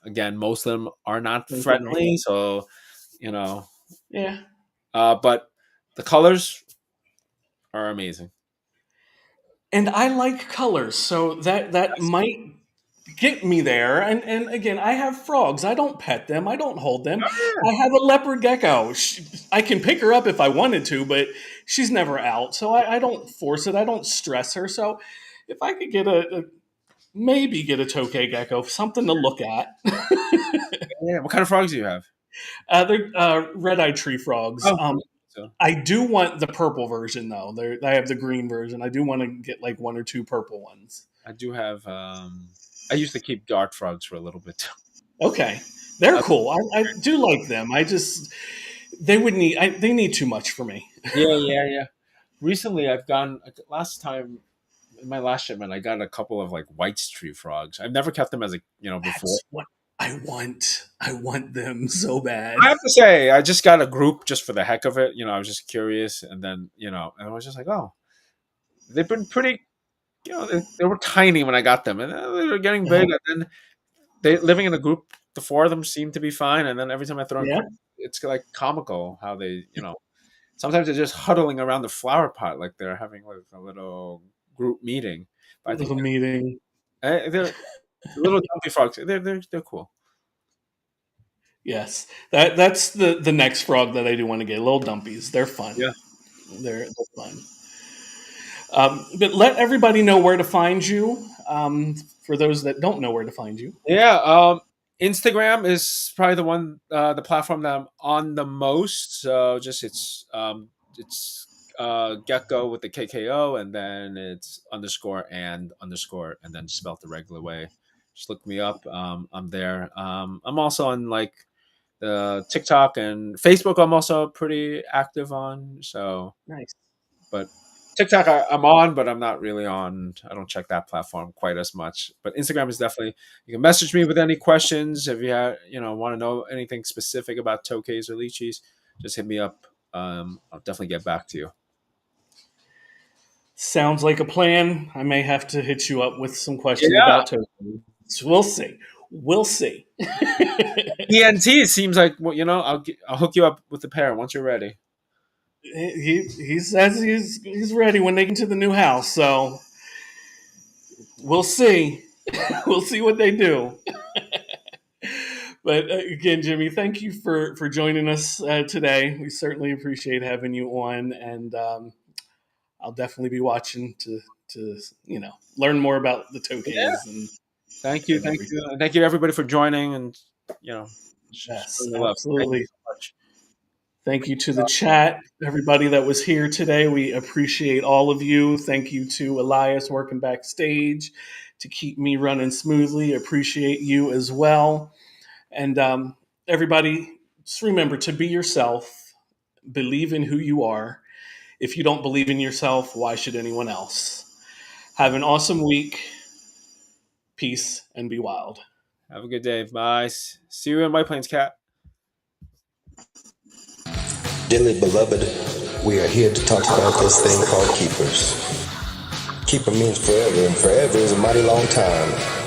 Again, most of them are not friendly, so you know, Yeah, but the colors are amazing. and I like colors, so that Yes. might get me there. And again, I have frogs. I don't pet them. I don't hold them. Oh, I have a leopard gecko. I can pick her up if I wanted to, but she's never out, so I don't force it. I don't stress her. So if I could get maybe get a tokay gecko, something to look at. yeah. What kind of frogs do you have? They're red-eyed tree frogs. Oh, so I do want the purple version though. I have the green version. I do want to get like one or two purple ones. I do have. I used to keep dart frogs for a little bit. Okay, they're Uh, cool. I do like them. I just they need too much for me. yeah, yeah, yeah. Recently, I've gone. Last time in my last shipment, I got a couple of like white tree frogs. I've never kept them as a before. That's what I want. I want them so I bad. have to say, I just got a group just for the heck of it. I was just curious, and then and I was just like, oh, they've been pretty. They were tiny when I got them, and they were getting big. Uh-huh. And then they living in a group. The four of them seem to be fine, and then every time I throw in, Yeah, it's like comical how they, sometimes they're just huddling around the flower pot like they're having like a little group meeting. But I think little meeting. they're little dumpy frogs. They're cool. Yes, that's the next frog that I do want to get. Little dumpies. They're fun. Yeah. They're fun. But let everybody know where to find you. For those that don't know where to find you. Yeah, Instagram is probably the platform that I'm on the most. So just it's Gecko with the KKO, and then it's underscore and then spelled the regular way. Just look me up. I'm there. I'm also on like the TikTok and Facebook. I'm also pretty active on. So, Nice. but TikTok I'm on, but I'm not really on. I don't check that platform quite as much. But Instagram is definitely. You can message me with any questions if want to know anything specific about tokays or lychees. Just hit me up. I'll definitely get back to you. Sounds like a plan. I may have to hit you up with some questions Yeah, about tokens. We'll see. We'll see. ENT seems like I'll hook you up with the pair once you're ready. He says he's ready when they get to the new house. So we'll see. We'll see what they do. But again, Jimmy, thank you for joining us today. We certainly appreciate having you on, and I'll definitely be watching to learn more about the Yeah. tokays Thank you, and thank everything. you, and thank you everybody for joining and Yes, showing the love. Thank you absolutely. so much. Thank you to the chat, everybody that was here today. We appreciate all of you. Thank you to Elias working backstage to keep me running smoothly. Appreciate you as well. And everybody, just remember to be yourself, believe in who you are. If you don't believe in yourself, why should anyone else? Have an awesome week. Peace and be wild. Have a good day. Bye. See you in White Plains, Cat. Dearly beloved, we are here to talk about this thing called keepers. Keeper means forever, and forever is a mighty long time.